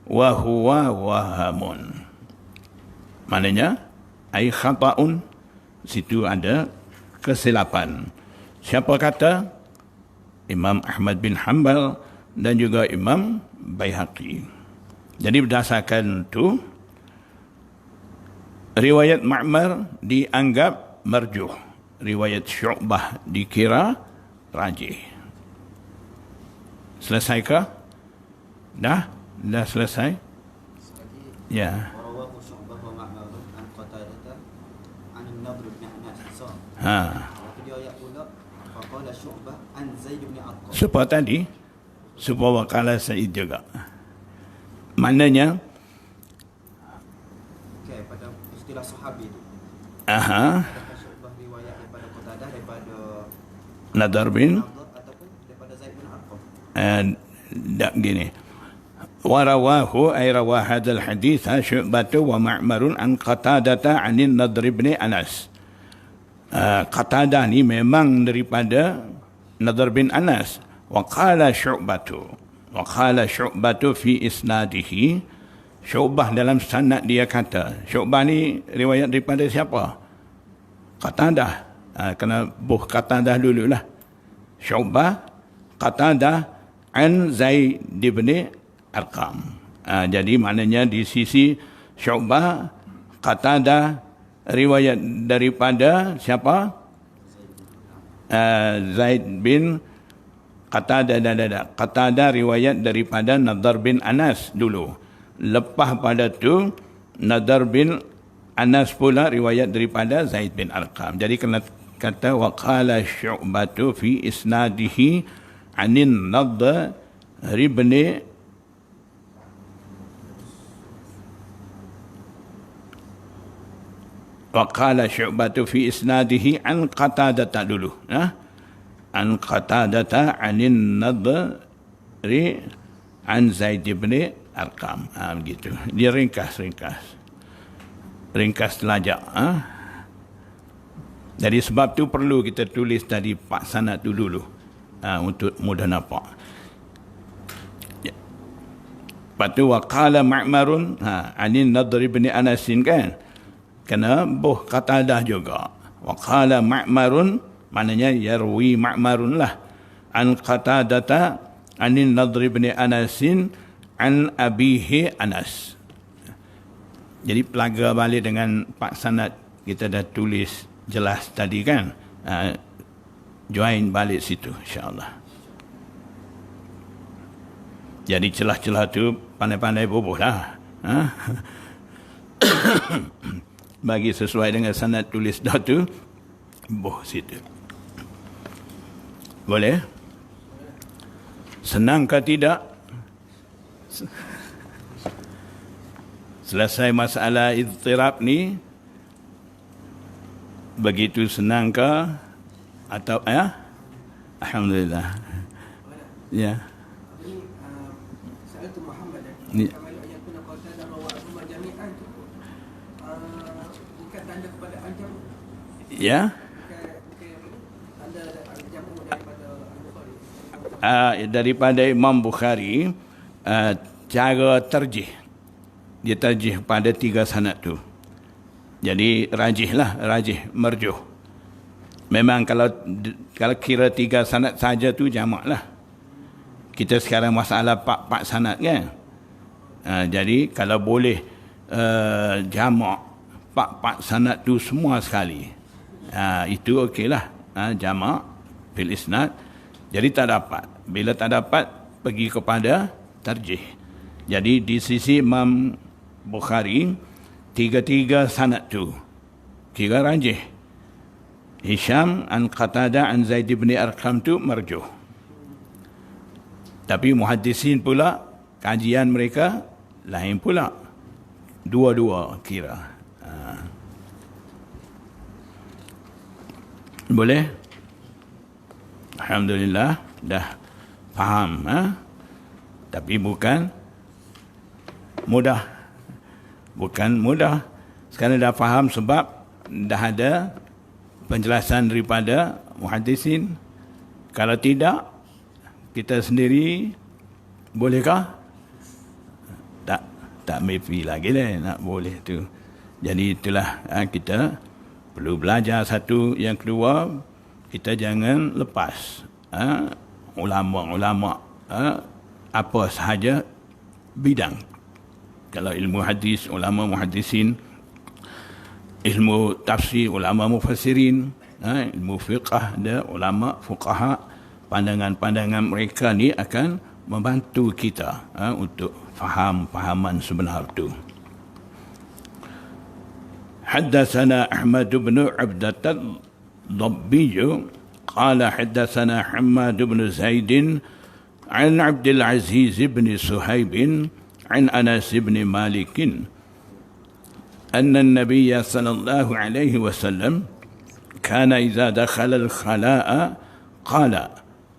S1: wa huwa wahamun. Maknanya ai khata'un, situ ada kesilapan. Siapa kata? Imam Ahmad bin Hanbal dan juga Imam Baihaqi. Jadi berdasarkan itu, riwayat Ma'mar dianggap marjuh. Riwayat Syu'bah dikira rajih. Selesaikah? Dah selesai? Ya.
S2: ورواه شعبة ومعمر عن قتادة عن النضر بن أنس. Waktu dia ayat pula فقال شعبة عن زيد بن أرقم.
S1: Supaya tadi, supaya wakala Sa'id juga. Maknanya,
S2: Okay, pada istilah sahabi itu.
S1: aha,
S2: Adakah Syu'bah riwayat daripada Qatadah, daripada
S1: Nadar bin
S2: Nadhr ataupun daripada Zaid bin Arqam?
S1: tak gini. Warawahu ay rawah hadzal hadits Syu'bah wa Ma'marun an Qatadah anin Nadr bin Anas. Qatadah ni memang daripada Nadr bin Anas. Wa qala Syu'bah fi isnadihi. Syu'bah dalam sanad dia kata. Syu'bah ni riwayat daripada siapa? Qatadah. Kena buh Qatadah dululah. Syu'bah Qatadah an Zaid bin Arqam. Jadi maknanya di sisi Syu'bah, Qatadah riwayat daripada siapa? Zaid bin Qatadah riwayat daripada Nadhr bin Anas dulu. Lepas pada tu Nadhr bin Anas pula riwayat daripada Zaid bin Arqam. Jadi kena kata waqala Syu'batu fi isnadihi anin Nadhr bin waqala Syu'batu fi isnadihi an Qatadah dulu. An Qatadah anin Nadri an Zaid bin Arqam. Begitu. Dia ringkas telajak. Jadi sebab tu perlu kita tulis tadi pak sanad tu dulu untuk mudah nampak. Lepas tu waqala Ma'marun anin Nadr bin Anas kan. Kena buh Qatadah juga. Waqala Ma'marun maknanya yarwi Ma'marun lah. An Qatadah anin Nadr bin Anasin an abihi Anas. Jadi pelaga balik dengan pak sanad kita dah tulis jelas tadi kan. Join balik situ insya-Allah. Jadi celah-celah tu pandai-pandai bubuh lah. Bagi sesuai dengan sanad tulis dah tu buh situ. Boleh? Senang ke tidak? Selesai masalah idtirab ni begitu senang ke atau Alhamdulillah. Ya.
S3: Saya tu Muhammad
S1: Ni.
S3: yang kuna kata dan bawa semua jami'an tu bukan tanda kepada anjam,
S1: Ya.
S3: bukan tanda jamu daripada Al-Bukhari.
S1: Daripada Imam Bukhari, cara terjih. Dia terjih pada 3 sanad tu. Jadi rajih marjuh. Memang kalau kira 3 sanad saja tu jamak lah. Kita sekarang masalah pak sanad kan. Jadi kalau boleh jamak pak sanad tu semua sekali. Itu okeylah. Jamak fil isnad. Jadi tak dapat. Bila tak dapat pergi kepada tarjih. Jadi di sisi Imam Bukhari 3 sanad tu kira rajih. Hisham an Qatadah an Zaid bin Arqam tu marjuh. Tapi muhaddisin pula kajian mereka lain pula. Dua-dua kira. Boleh? Alhamdulillah dah faham. Tapi bukan mudah. Sekarang dah faham sebab dah ada penjelasan daripada muhaddisin. Kalau tidak, kita sendiri bolehkah? Tak mimpi lagi nak boleh tu. Jadi itulah kita perlu belajar satu. Yang kedua, kita jangan lepas ulama-ulama apa sahaja bidang. Kalau ilmu hadis, ulama muhadisin, ilmu tafsir, ulama mufassirin, ilmu fiqh, ada ulama fuqaha, pandangan-pandangan mereka ni akan membantu kita untuk faham pahaman sebenar itu. حدثنا أحمد بن عبدة الضبي قال حدثنا حماد بن زيد عن عبد العزيز بن صهيب عن أنس بن مالك أن النبي صلى الله عليه وسلم كان إذا دخل الخلاء قال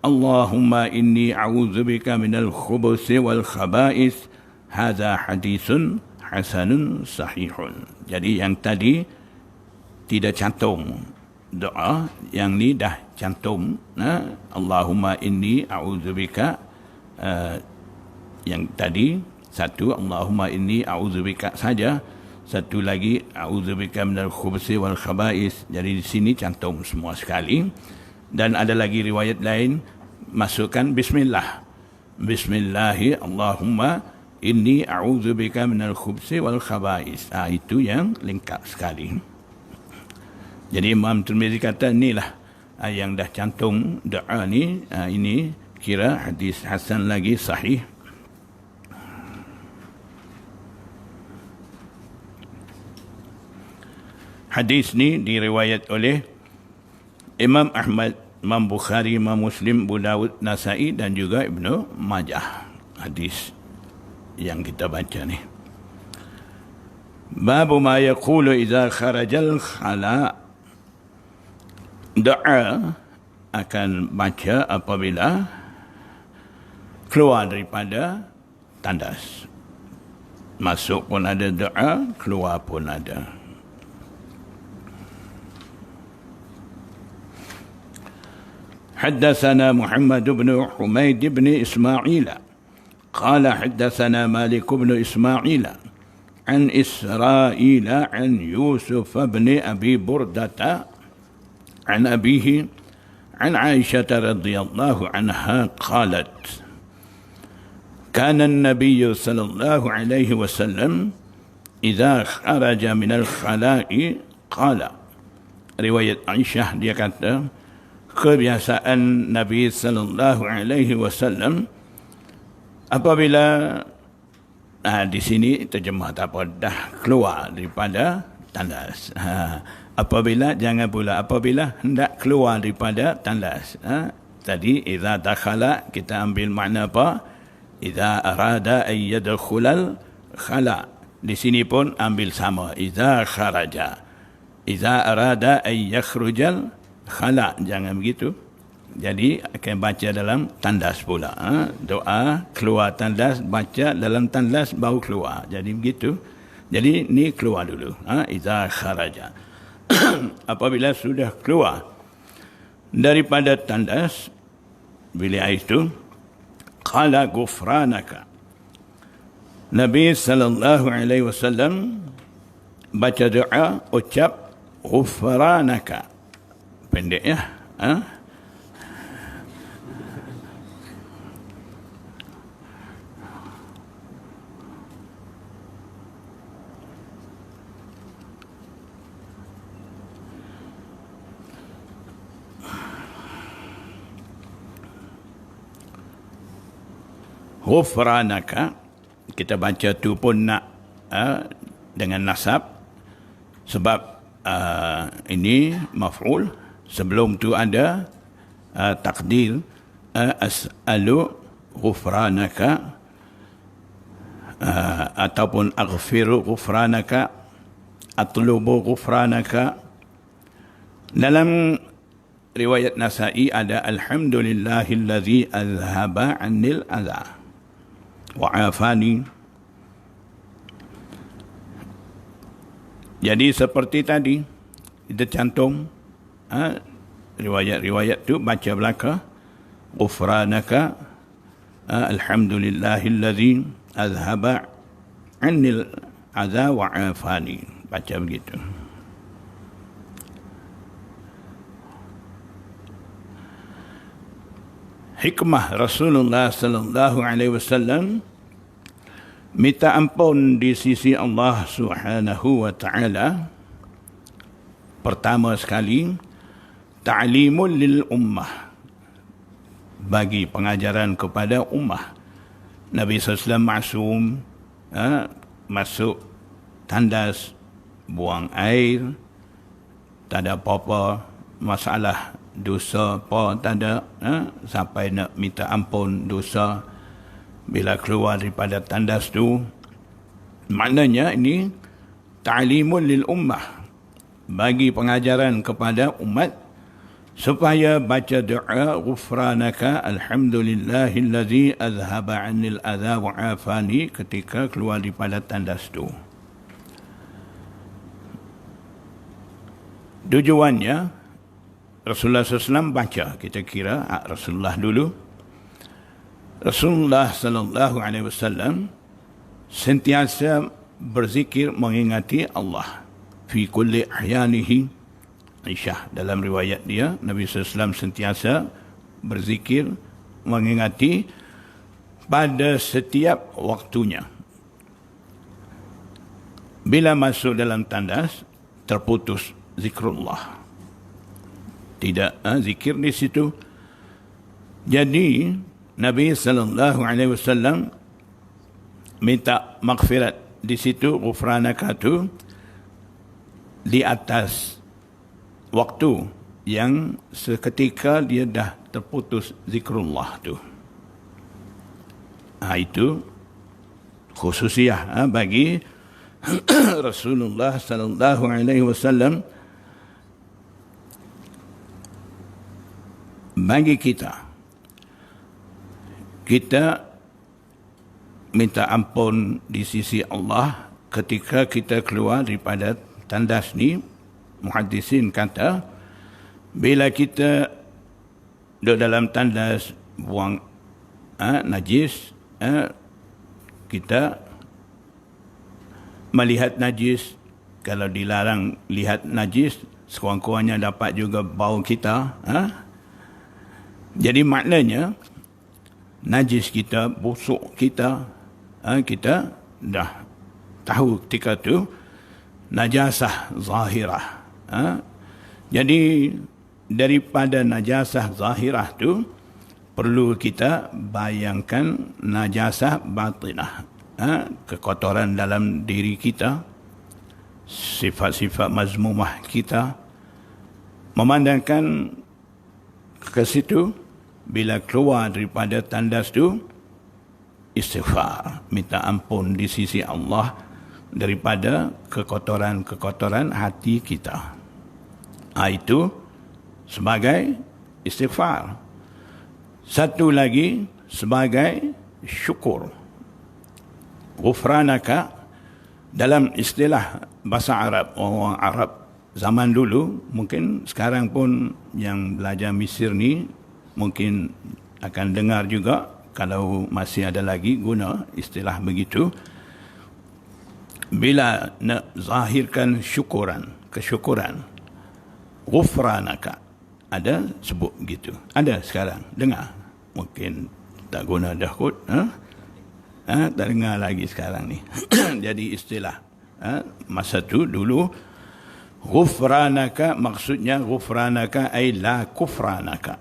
S1: اللهم إني أعوذ بك من الخبث والخبائث. هذا حديث hasanun sahihun. Jadi yang tadi tidak cantum doa, yang ni dah cantum. Allahumma inni a'udzubika. Yang tadi satu Allahumma inni a'udzubika saja, satu lagi a'udzubika minal khubuthi wal khaba'is. Jadi di sini cantum semua sekali. Dan ada lagi riwayat lain masukkan bismillah. Bismillahi Allahumma inni a'udzubika minal khubsi wal khaba'is. Itu yang lengkap sekali. Jadi Imam Tirmizi kata inilah yang dah cantum doa ni, ini kira hadis hasan lagi sahih. Hadis ni diriwayat oleh Imam Ahmad, Imam Bukhari, Imam Muslim, Abu Dawud, Nasai dan juga Ibnu Majah. Hadis yang kita baca ni. Babu ma yaqulu idza kharajal khala. Doa akan baca apabila keluar daripada tandas. Masuk pun ada doa, keluar pun ada. حدثنا محمد بن حميد بن إسماعيل قال حدثنا مالك بن إسماعيل عن إسرائيل عن يوسف بن أبي بردة عن أبيه عن عائشة رضي الله عنها قالت كان النبي صلى الله عليه وسلم إذا خرج من الخلاء قال. Riwayat Aisyah, dia kata kebiasaan Nabi sallallahu alaihi wasallam apabila di sini terjemah tak apa, dah keluar daripada tandas. Apabila, jangan pula apabila hendak keluar daripada tandas. Tadi idza dakhala kita ambil makna apa? Idza arada ay yadkhulal khala. Di sini pun ambil sama, idza kharaja. Idza arada ay yakhrujal khala, jangan begitu. Jadi akan baca dalam tandas pula. Doa keluar tandas, baca dalam tandas baru keluar. Jadi begitu. Jadi ni keluar dulu. Iza kharaja. Apabila sudah keluar daripada tandas, bila itu qala ghufranaka. Nabi sallallahu alaihi wasallam baca doa, ucap ghufranaka. Pendek ya. Ghufranaka, kita baca tu pun nak dengan nasab sebab ini maf'ul. Sebelum tu ada takdir as'alu ghufranaka ataupun aghfiru ghufranaka, atlubu ghufranaka. Dalam riwayat Nasai ada alhamdulillahillazi azhaba 'anil adha wa 'afani. Jadi seperti tadi kita cantum riwayat-riwayat tu baca belaka ghufranaka alhamdulillahillazi azhaba 'anil adha wa 'afani, baca begitu. hikmah Rasulullah sallallahu alaihi wasallam minta ampun di sisi Allah Subhanahu wa taala. Pertama sekali, ta'limul lil ummah, bagi pengajaran kepada ummah. Nabi SAW maksum, masuk tandas, buang air, tak ada apa-apa masalah dosa apa, tak ada, sampai nak minta ampun dosa bila keluar daripada tandas tu. Maknanya ini ta'limul lil ummah, bagi pengajaran kepada umat supaya baca doa ghufranaka alhamdulillahillazi azhaba 'anil adha wa 'afani ketika keluar daripada tandas tu. Tujuannya Rasulullah SAW baca, kita kira Rasulullah dulu. Rasulullah sallallahu alaihi wasallam sentiasa berzikir mengingati Allah fi kulli ahyanihi. Aisyah dalam riwayat dia, Nabi SAW sentiasa berzikir mengingati pada setiap waktunya. Bila masuk dalam tandas, terputus zikrullah. Tidak zikir di situ. Jadi Nabi sallallahu alaihi wasallam minta maghfirat di situ, ghufranaka tu, di atas waktu yang seketika dia dah terputus zikrullah tu. Itu khususiah bagi Rasulullah sallallahu alaihi wasallam. Bagi kita minta ampun di sisi Allah ketika kita keluar daripada tandas ni. Muhaddisin kata, bila kita duduk dalam tandas buang najis, kita melihat najis. Kalau dilarang lihat najis, sekurang-kurangnya dapat juga bau kita. Jadi maknanya najis kita, busuk kita, kita dah tahu ketika tu najasah zahirah. Jadi daripada najasah zahirah tu perlu kita bayangkan najasah batinah, kekotoran dalam diri kita, sifat-sifat mazmumah kita. Memandangkan ke situ, bila keluar daripada tandas tu, istighfar, minta ampun di sisi Allah daripada kekotoran-kekotoran hati kita. Itu sebagai istighfar. Satu lagi sebagai syukur. Ghufranaka dalam istilah bahasa Arab, orang Arab zaman dulu, mungkin sekarang pun yang belajar Mesir ni mungkin akan dengar juga, kalau masih ada lagi guna istilah begitu. Bila nak zahirkan kesyukuran, ghufranaka, ada sebut begitu. Ada sekarang, dengar. Mungkin tak guna dah kot. Tak dengar lagi sekarang ni. Jadi istilah masa tu dulu, ghufranaka maksudnya ghufranaka ay la kufranaka.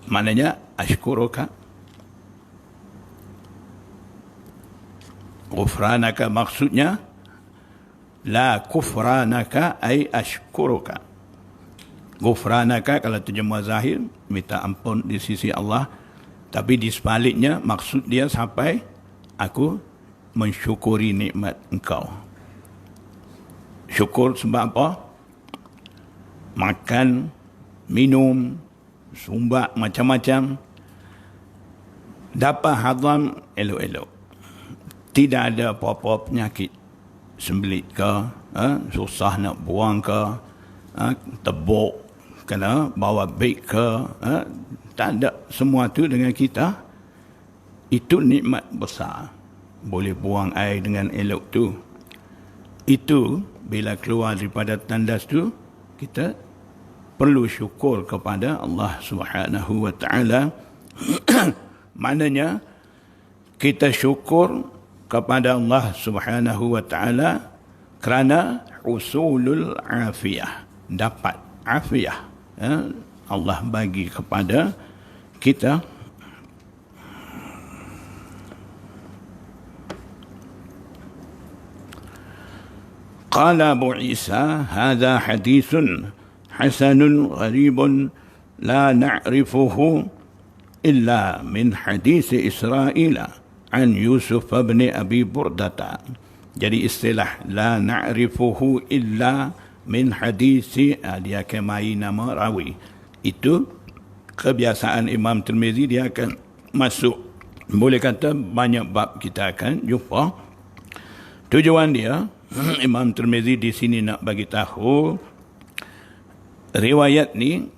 S1: Maknanya ashkuruka. Ghufranaka maksudnya la kufranaka ay ashkuruka. Ghufranaka kalau terjemah zahir, minta ampun di sisi Allah. Tapi di sebaliknya maksud dia sampai aku mensyukuri nikmat engkau. Syukur sebab apa? Makan, minum, sumbat macam-macam, dapat hazam elok-elok. Tidak ada apa-apa penyakit. Sembelit ke, susah nak buang ke, tebuk, kena bawa beg ke, tak ada. Semua tu dengan kita, itu nikmat besar. Boleh buang air dengan elok tu. Itu bila keluar daripada tandas tu, kita perlu syukur kepada Allah Subhanahu wa taala. Maknanya kita syukur kepada Allah Subhanahu wa taala kerana usulul afiyah, dapat afiyah, Allah bagi kepada kita. قال أبو عيسى هذا حديث حسن غريب لا نعرفه إلا من حديث إسرائيل عن يوسف بن أبي بردة. Jadi istilah la na'rifuhu illa min hadisi, dia kemai nama rawi. Itu kebiasaan Imam Tirmizi, dia akan masuk, boleh kata banyak bab kita akan jumpa. Tujuan dia, Imam Tirmizi di sini nak bagi tahu riwayat ni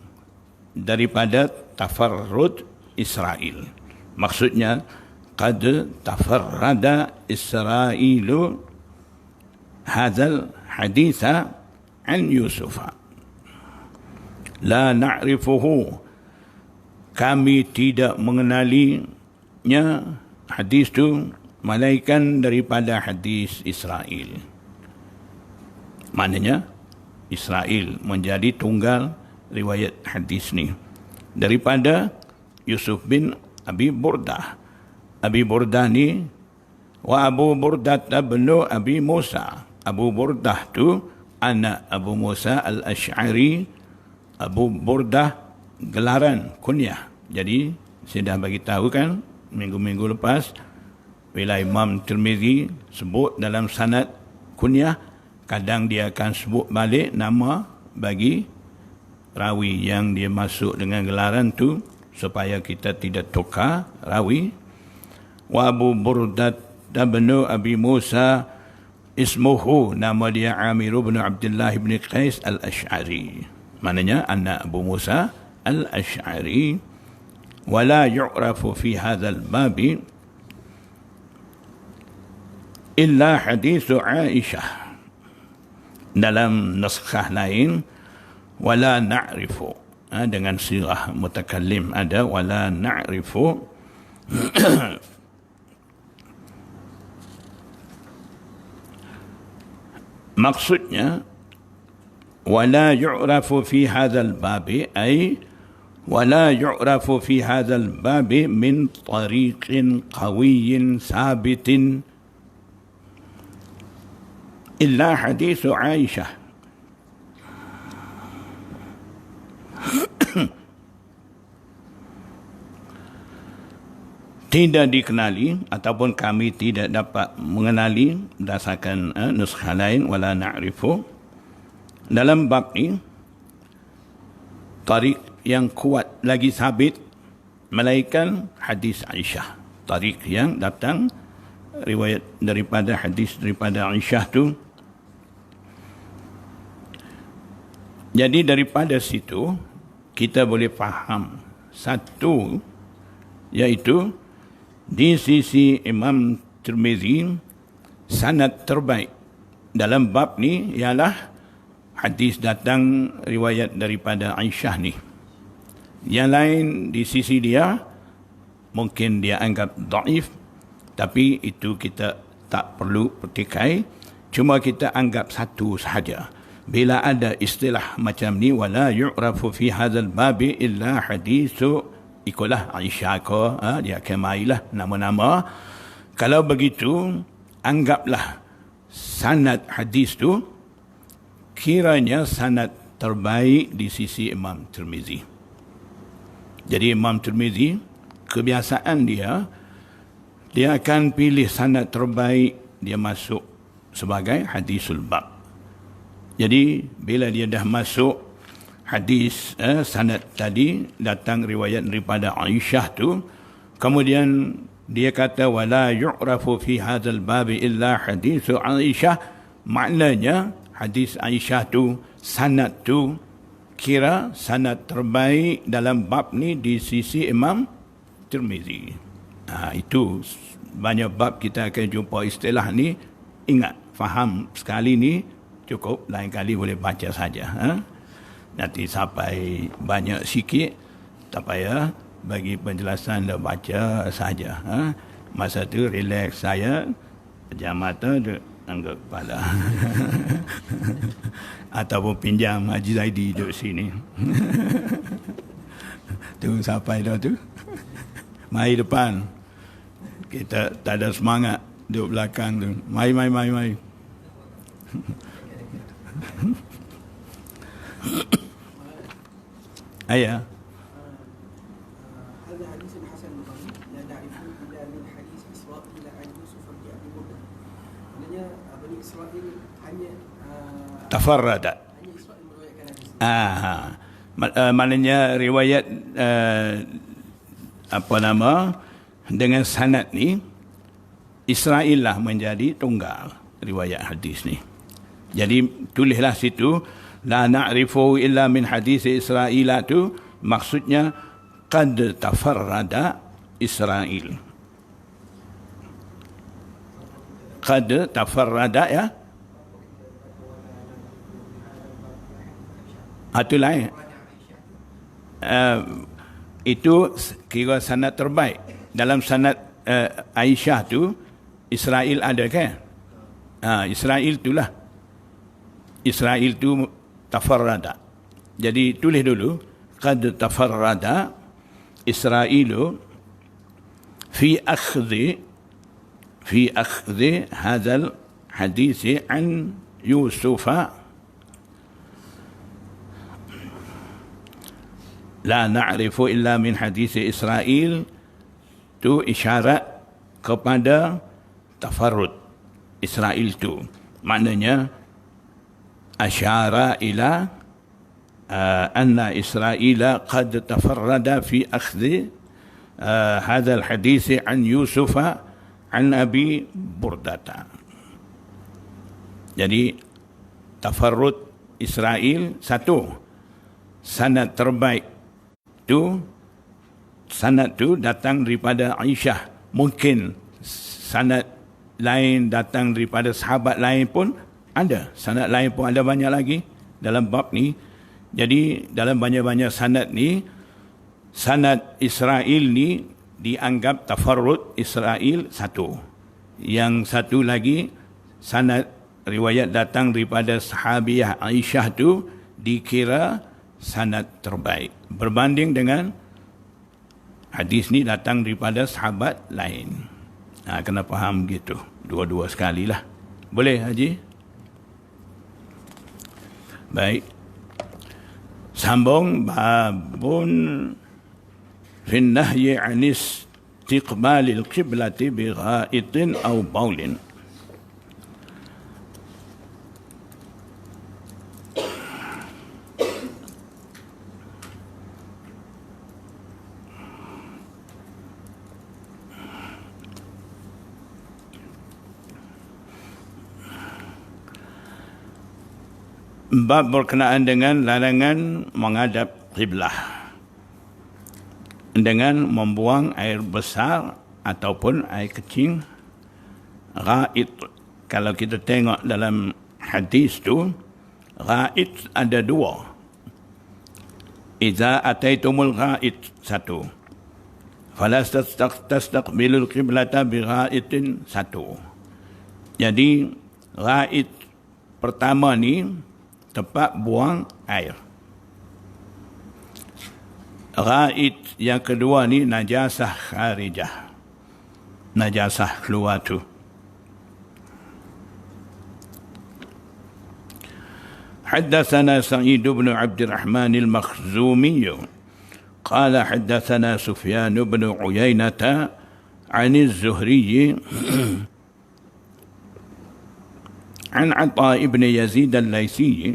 S1: daripada tafarrud Israel. Maksudnya qad tafarrada Israilu hadzal haditha an Yusuf. La na'rifuhu, kami tidak mengenalinya hadis tu melainkan daripada hadis Israel. Maknanya Israel menjadi tunggal riwayat hadis ni daripada Yusuf bin Abi Burdah. Abi Burdah ni wa Abu Burdah tabnu Abi Musa. Abu Burdah tu anak Abu Musa al-Ash'ari. Abu Burdah gelaran kunyah. Jadi saya dah bagi tahu kan minggu-minggu lepas, bila Imam Tirmizi sebut dalam sanad kunyah, kadang dia akan sebut balik nama bagi rawi yang dia masuk dengan gelaran tu supaya kita tidak tukar rawi. Wa Abu Burdah bin Abi Musa ismuhu, nama dia Amir bin Abdullah bin Qais al-Ash'ari. Maknanya anak Abu Musa al-Ash'ari. Wala yu'rafu fi hadzal babi illa hadis Aisyah. Dalam naskah lain wala na'rifu, dengan sirah mutakallim ada wala na'rifu. Maksudnya wala yu'rafu fi hadzal babi ay wala yu'rafu fi hadzal babi min tariqin qawiyyin sabitin illa hadis Aisyah. Tidak dikenali ataupun kami tidak dapat mengenali berdasarkan nuskha lain wala na'rifu. Dalam bab ni tarik yang kuat lagi sabit melainkan hadis Aisyah. Tarik yang datang riwayat daripada hadis daripada Aisyah tu. Jadi daripada situ kita boleh faham satu, iaitu di sisi Imam Tirmizi sanad terbaik dalam bab ni ialah hadis datang riwayat daripada Aisyah ni. Yang lain di sisi dia mungkin dia anggap dhaif, tapi itu kita tak perlu petikai, cuma kita anggap satu sahaja. Bila ada istilah macam ni wala yu'rafu fi hadzal babi illa hadisu, ikulah Aisyah ko, dia kemailah nama-nama. Kalau begitu anggaplah sanad hadis tu kiranya sanad terbaik di sisi Imam Tirmizi. Jadi Imam Tirmizi kebiasaan dia akan pilih sanad terbaik, dia masuk sebagai hadisul bab. Jadi bila dia dah masuk hadis sanad tadi datang riwayat daripada Aisyah tu, kemudian dia kata wala yu'rafu fi hadzal bab illa hadis Aisyah, maknanya hadis Aisyah tu sanad tu kira sanad terbaik dalam bab ni di sisi Imam Tirmizi. Itu banyak bab kita akan jumpa istilah ni. Ingat, faham sekali ni cukup, lain kali boleh baca saja. nanti sampai banyak sikit, tak payah, bagi penjelasan dah baca saja. Masa tu relax saya, pejam mata, angkat kepala. Ataupun pinjam Haji Zaidi duduk sini. Tu sampai dah tu. Mari depan. Kita tak ada semangat duduk belakang tu. Mari. Ayah.
S3: هذا حديث حسن لا نعرفه إلا من حديث إسرائيل عن يوسف بن أبي بردة. Maknanya Bani Israel hanya
S1: Tafarrada.
S3: hanya Israel meriwayatkan hadis.
S1: Maknanya riwayat dengan sanad ni Israel lah menjadi tunggal riwayat hadis ni. Jadi tulislah situ la na'rifu illa min hadis Israel tu, maksudnya qad tafarrada Israel. Qad tafarrada ya. Itu lain. Itu kira sanad terbaik. Dalam sanad Aisyah tu Israel ada kan? Israel itulah. Israel tu tafarrada. Jadi tulis dulu qad tafarrada Israel fi akhdhi hadzal hadis an Yusuf la na'rifu illa min hadis Israel, tu isyarat kepada tafarrud Israel tu. Maknanya asyara ila anna Israel qad tafarrada fi akhdhi hadha al-hadith an Yusuf an Abi Burdata. Jadi tafarrud Israel satu, sanad terbaik tu, sanad tu datang daripada Aisyah. Mungkin sanad lain datang daripada sahabat lain pun ada. Sanad lain pun ada banyak lagi dalam bab ni. Jadi dalam banyak-banyak sanad ni, sanad Israel ni dianggap tafarrud Israel satu. Yang satu lagi sanad riwayat datang daripada sahabiah Aisyah tu dikira sanad terbaik berbanding dengan hadis ni datang daripada sahabat lain. Kena faham gitu, dua-dua sekali lah. Boleh Haji? Baik, sambung. Babun fi nahyi an istiqbalil qiblati bi gha'itin aw baulin. Bab berkenaan dengan larangan menghadap kiblah dengan membuang air besar ataupun air kecil. Ghaid, kalau kita tengok dalam hadis tu, ghaid ada dua. Iza ataitumul ghaid, satu. Fala tastaqbilul qiblata bi ghaidin, satu. Jadi ghaid pertama ni tempat buang air. Ghaid yang kedua ni najasah kharijah, najasah keluar tu. حدثنا سعيد بن عبد الرحمن المخزومي قال حدثنا سفيان بن عيينة عن الزهري عن عطاء بن يزيد الليثي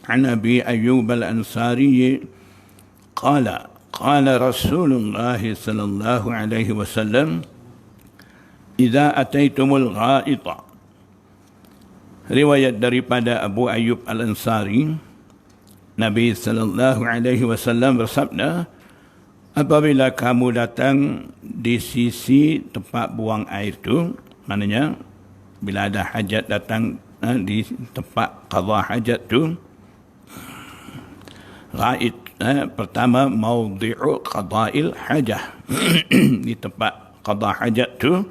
S1: عن أبي أيوب الأنصاري قال قال رسول الله صلى الله عليه وسلم إذا أتيتم الغائط. Riwayat daripada Abu Ayyub Al-Ansari, Nabi sallallahu alaihi wasallam bersabda, apabila kamu datang di sisi tempat buang air tu, maknanya bila ada hajat datang di tempat qadha hajat tu, Ghaid pertama maudhi'u qada'il hajah. Di tempat qada' hajat tu,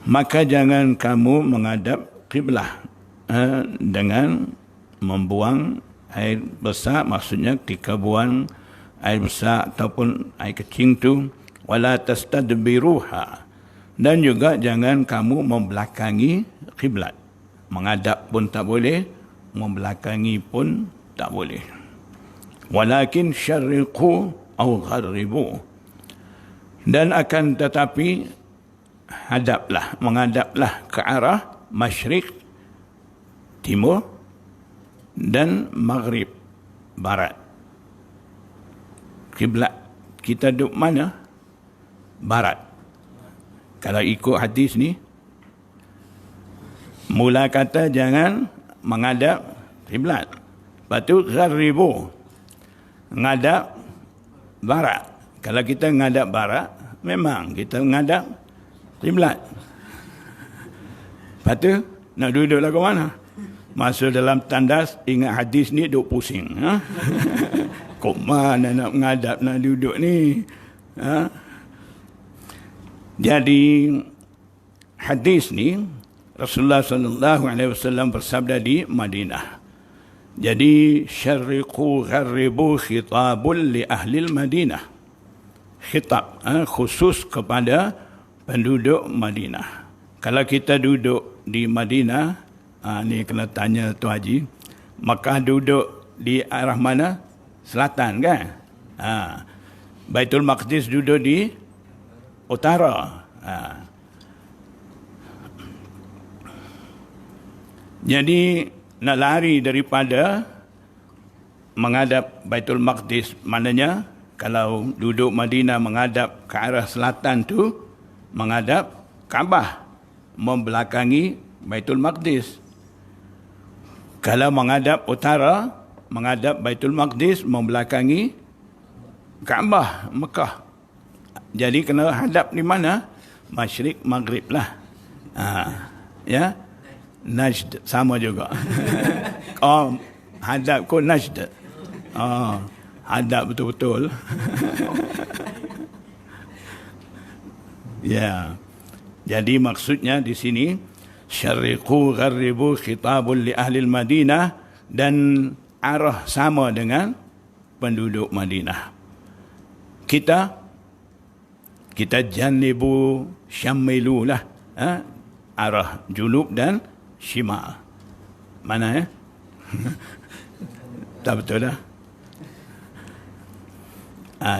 S1: maka jangan kamu menghadap kiblah dengan membuang air besar, maksudnya ketika buang air besar ataupun air kecil tu, wala tastadbiruha, dan juga jangan kamu membelakangi kiblat. Menghadap pun tak boleh, membelakangi pun tak boleh. Walakin syarriqu au gharribu, dan akan tetapi menghadaplah ke arah masyrik, timur, dan maghrib, barat. Kiblat kita duduk mana? Barat. Kalau ikut hadis ni, mula kata jangan menghadap kiblat. Lepas tu gharribu, ngadap barat. Kalau kita ngadap barat, memang kita ngadap kiblat. Lepas tu nak duduk lagu mana? Masuk dalam tandas, ingat hadis ni duk pusing. Kok mana nak menghadap, nak duduk ni? Jadi hadis ni Rasulullah SAW bersabda di Madinah. Jadi syarriqu gharribu khitabul li ahli Madinah. Khitab khusus kepada penduduk Madinah. Kalau kita duduk di Madinah, ni kena tanya Tuan Haji, Makkah duduk di arah mana? Selatan kan? Baitul Maqdis duduk di utara. Jadi nak lari daripada menghadap Baitul Maqdis, maknanya kalau duduk Madinah menghadap ke arah selatan tu, menghadap Kaabah, membelakangi Baitul Maqdis. Kalau menghadap utara, menghadap Baitul Maqdis, membelakangi Kaabah, Mekah. Jadi kena hadap di mana? Masyrik, Maghrib lah. Ya, Najd sama juga. Hadap kau Najd. Hadap betul-betul. Ya. Jadi maksudnya di sini syarriqu gharribu khitabul li ahli Madinah, dan arah sama dengan penduduk Madinah. Kita janibu syamilu lah, arah junub dan shimal. Mana ya? Tak betul dah.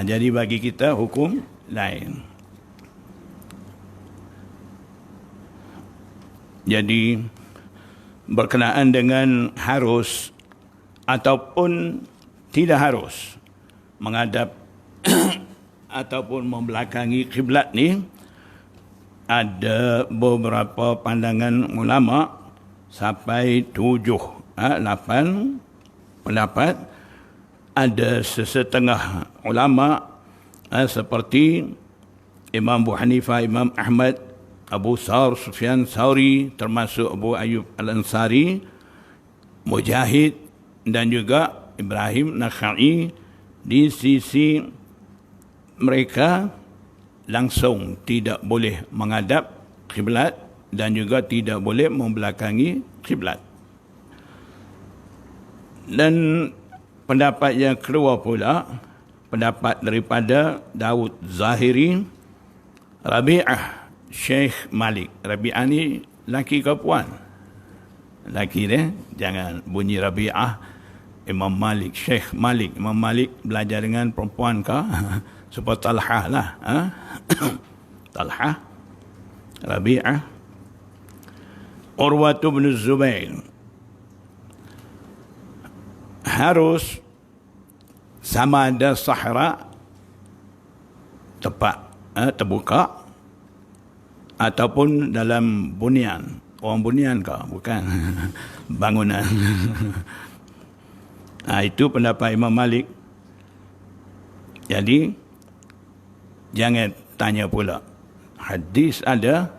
S1: Jadi bagi kita hukum lain. Jadi berkenaan dengan harus ataupun tidak harus menghadap ataupun membelakangi kiblat ni, ada beberapa pandangan ulama sampai 8 pendapat. Ada sesetengah ulama seperti Imam Abu Hanifah, Imam Ahmad, Abu Thawr, Sufyan Thawri, termasuk Abu Ayyub Al-Ansari, Mujahid, dan juga Ibrahim Nakhai. Di sisi mereka langsung tidak boleh menghadap kiblat dan juga tidak boleh membelakangi kiblat. Dan pendapat yang keluar pula, pendapat daripada Daud Zahiri, Rabi'ah Syekh Malik. Rabi'ah ni laki ke puan? Laki dia, jangan bunyi Rabi'ah Imam Malik, Syekh Malik. Imam Malik belajar dengan perempuan ke? Supaya Talhah lah. Talhah, Rabi'ah, Urwatu bin Zubair. Harus sama ada sahra, tempat terbuka, ataupun dalam bunian. Orang bunian ke? Bukan. Bangunan. Itu pendapat Imam Malik. Jadi jangan tanya pula. Hadis ada,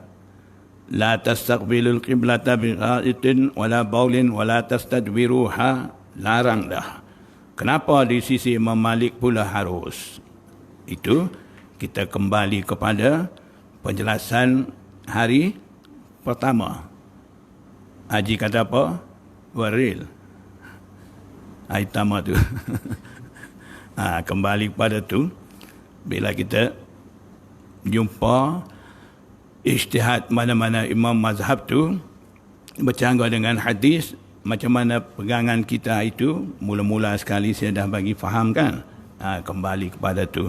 S1: la tastaqbilul qiblata bi gha'itin wala baulin wala tastadbiruha, larang dah. Kenapa di sisi Imam Malik pula harus? Itu kita kembali kepada penjelasan hari pertama. Haji kata apa? Waril. Hari pertama tu. Kembali kepada tu. Bila kita jumpa ijtihad mana-mana imam mazhab tu bercanggah dengan hadis, macam mana pegangan kita itu, mula-mula sekali saya dah bagi faham kan. Kembali kepada tu.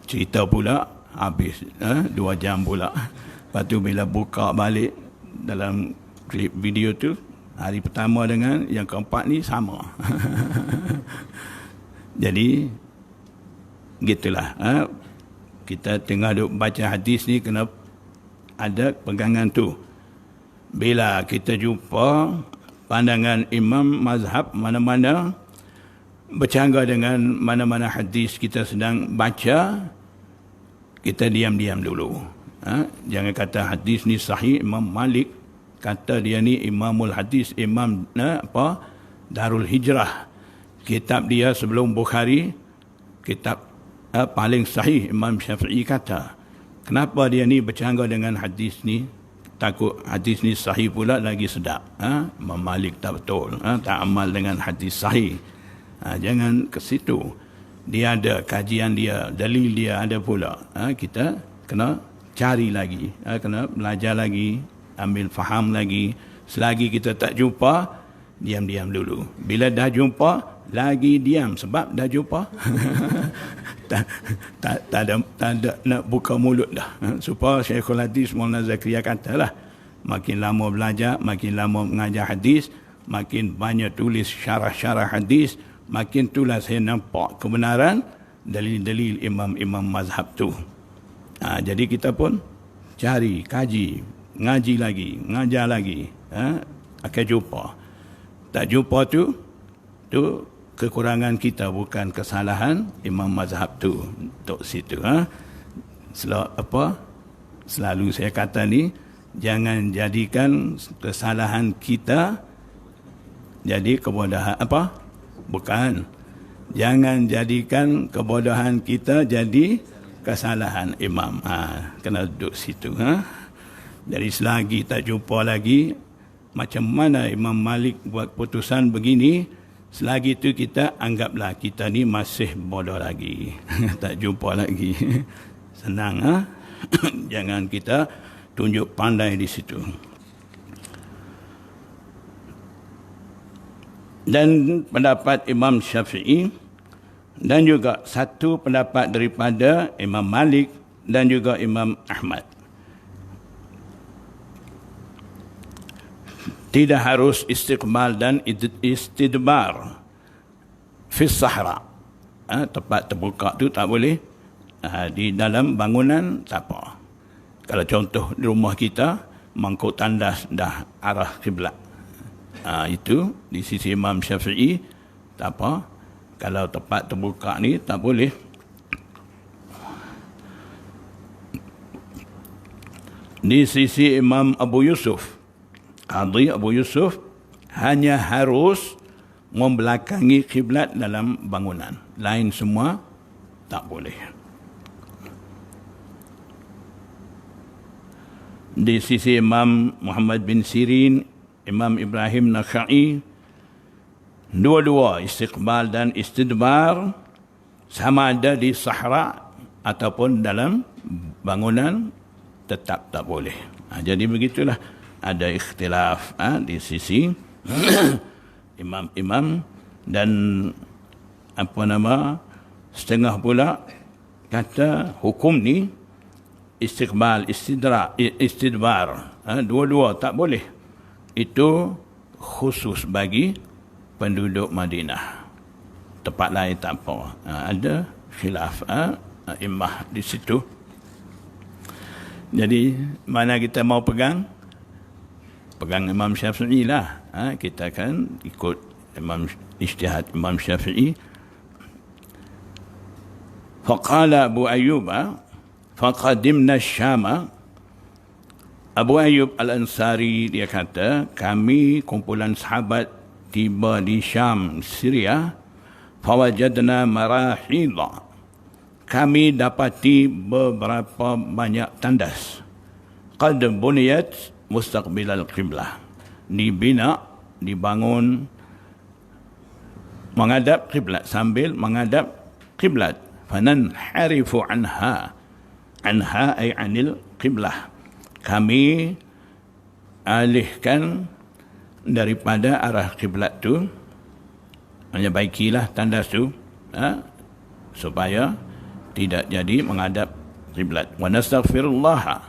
S1: Cerita pula habis 2 jam pula. Lepas tu bila buka balik dalam klip video tu, hari pertama dengan yang keempat ni sama. Jadi gitulah. Kita tengah duk baca hadis ni kena ada pegangan tu. Bila kita jumpa pandangan imam mazhab mana-mana bercanggah dengan mana-mana hadis kita sedang baca, kita diam-diam dulu. Jangan kata hadis ni sahih, Imam Malik kata dia ni imamul hadis, imam Darul Hijrah. Kitab dia sebelum Bukhari, kitab paling sahih. Imam Syafi'i kata, kenapa dia ni bercanggah dengan hadis ni? Takut hadis ni sahih pula lagi sedap. Imam Malik tak betul. Tak amal dengan hadis sahih. Jangan ke situ. Dia ada kajian dia, dalil dia ada pula. Kita kena cari lagi. Kena belajar lagi, ambil faham lagi. Selagi kita tak jumpa, diam-diam dulu. Bila dah jumpa, lagi diam sebab dah jumpa. tak ada nak buka mulut dah. Supaya Syekhul Hadis Maulana Zakaria katalah, makin lama belajar, makin lama mengajar hadis, makin banyak tulis syarah-syarah hadis, makin itulah saya nampak kebenaran dalil-dalil imam-imam mazhab tu. Jadi kita pun cari, kaji, ngaji lagi, ngajar lagi. Akan jumpa. Tak jumpa tu kekurangan kita, bukan kesalahan imam mazhab tu. Untuk situ. Selalu saya kata ni, jangan jadikan kesalahan kita jadi kebodohan. Bukan. Jangan jadikan kebodohan kita jadi kesalahan imam. Kena duduk situ. Jadi selagi tak jumpa lagi macam mana Imam Malik buat putusan begini, selagi itu kita anggaplah kita ni masih bodoh lagi. Tak jumpa lagi. Senang. Jangan kita tunjuk pandai di situ. Dan pendapat Imam Syafi'i dan juga satu pendapat daripada Imam Malik dan juga Imam Ahmad, tidak harus istiqbal dan istidbar fi sahra. Tempat terbuka tu tak boleh. Di dalam bangunan tak apa. Kalau contoh di rumah kita, mangkuk tandas dah arah kiblat. Itu di sisi Imam Syafi'i tak apa. Kalau tempat terbuka ni tak boleh. Di sisi Imam Abu Yusuf, Qadhi Abu Yusuf, hanya harus membelakangi kiblat dalam bangunan. Lain semua tak boleh. Di sisi Imam Muhammad bin Sirin, Imam Ibrahim Nakhai, dua-dua istiqbal dan istidbar sama ada di sahra ataupun dalam bangunan tetap tak boleh. Jadi begitulah, ada ikhtilaf di sisi imam-imam, dan setengah pula kata hukum ni istiqbal, istidbar, dua-dua tak boleh. Itu khusus bagi penduduk Madinah. Tempat lain tak apa. Ada khilaf imam di situ. Jadi mana kita mau pegang? Pegang Imam Syafi'i lah. Kita akan ikut ijtihad Imam Syafi'i. Faqala Abu Ayyub faqadimna Syama. Abu Ayyub Al-Ansari dia kata, kami kumpulan sahabat tiba di Syam, Syria. fawajadna marahidha, kami dapati beberapa banyak tandas, qad buniyat mustaqbilal qiblah, dibina, dibangun menghadap kiblat, sambil menghadap kiblat. Fananharifu anha ay anil qiblah, kami alihkan daripada arah kiblat tu, menyebaikilah tandas tu supaya tidak jadi menghadap kiblat. Wa nastaghfirullah,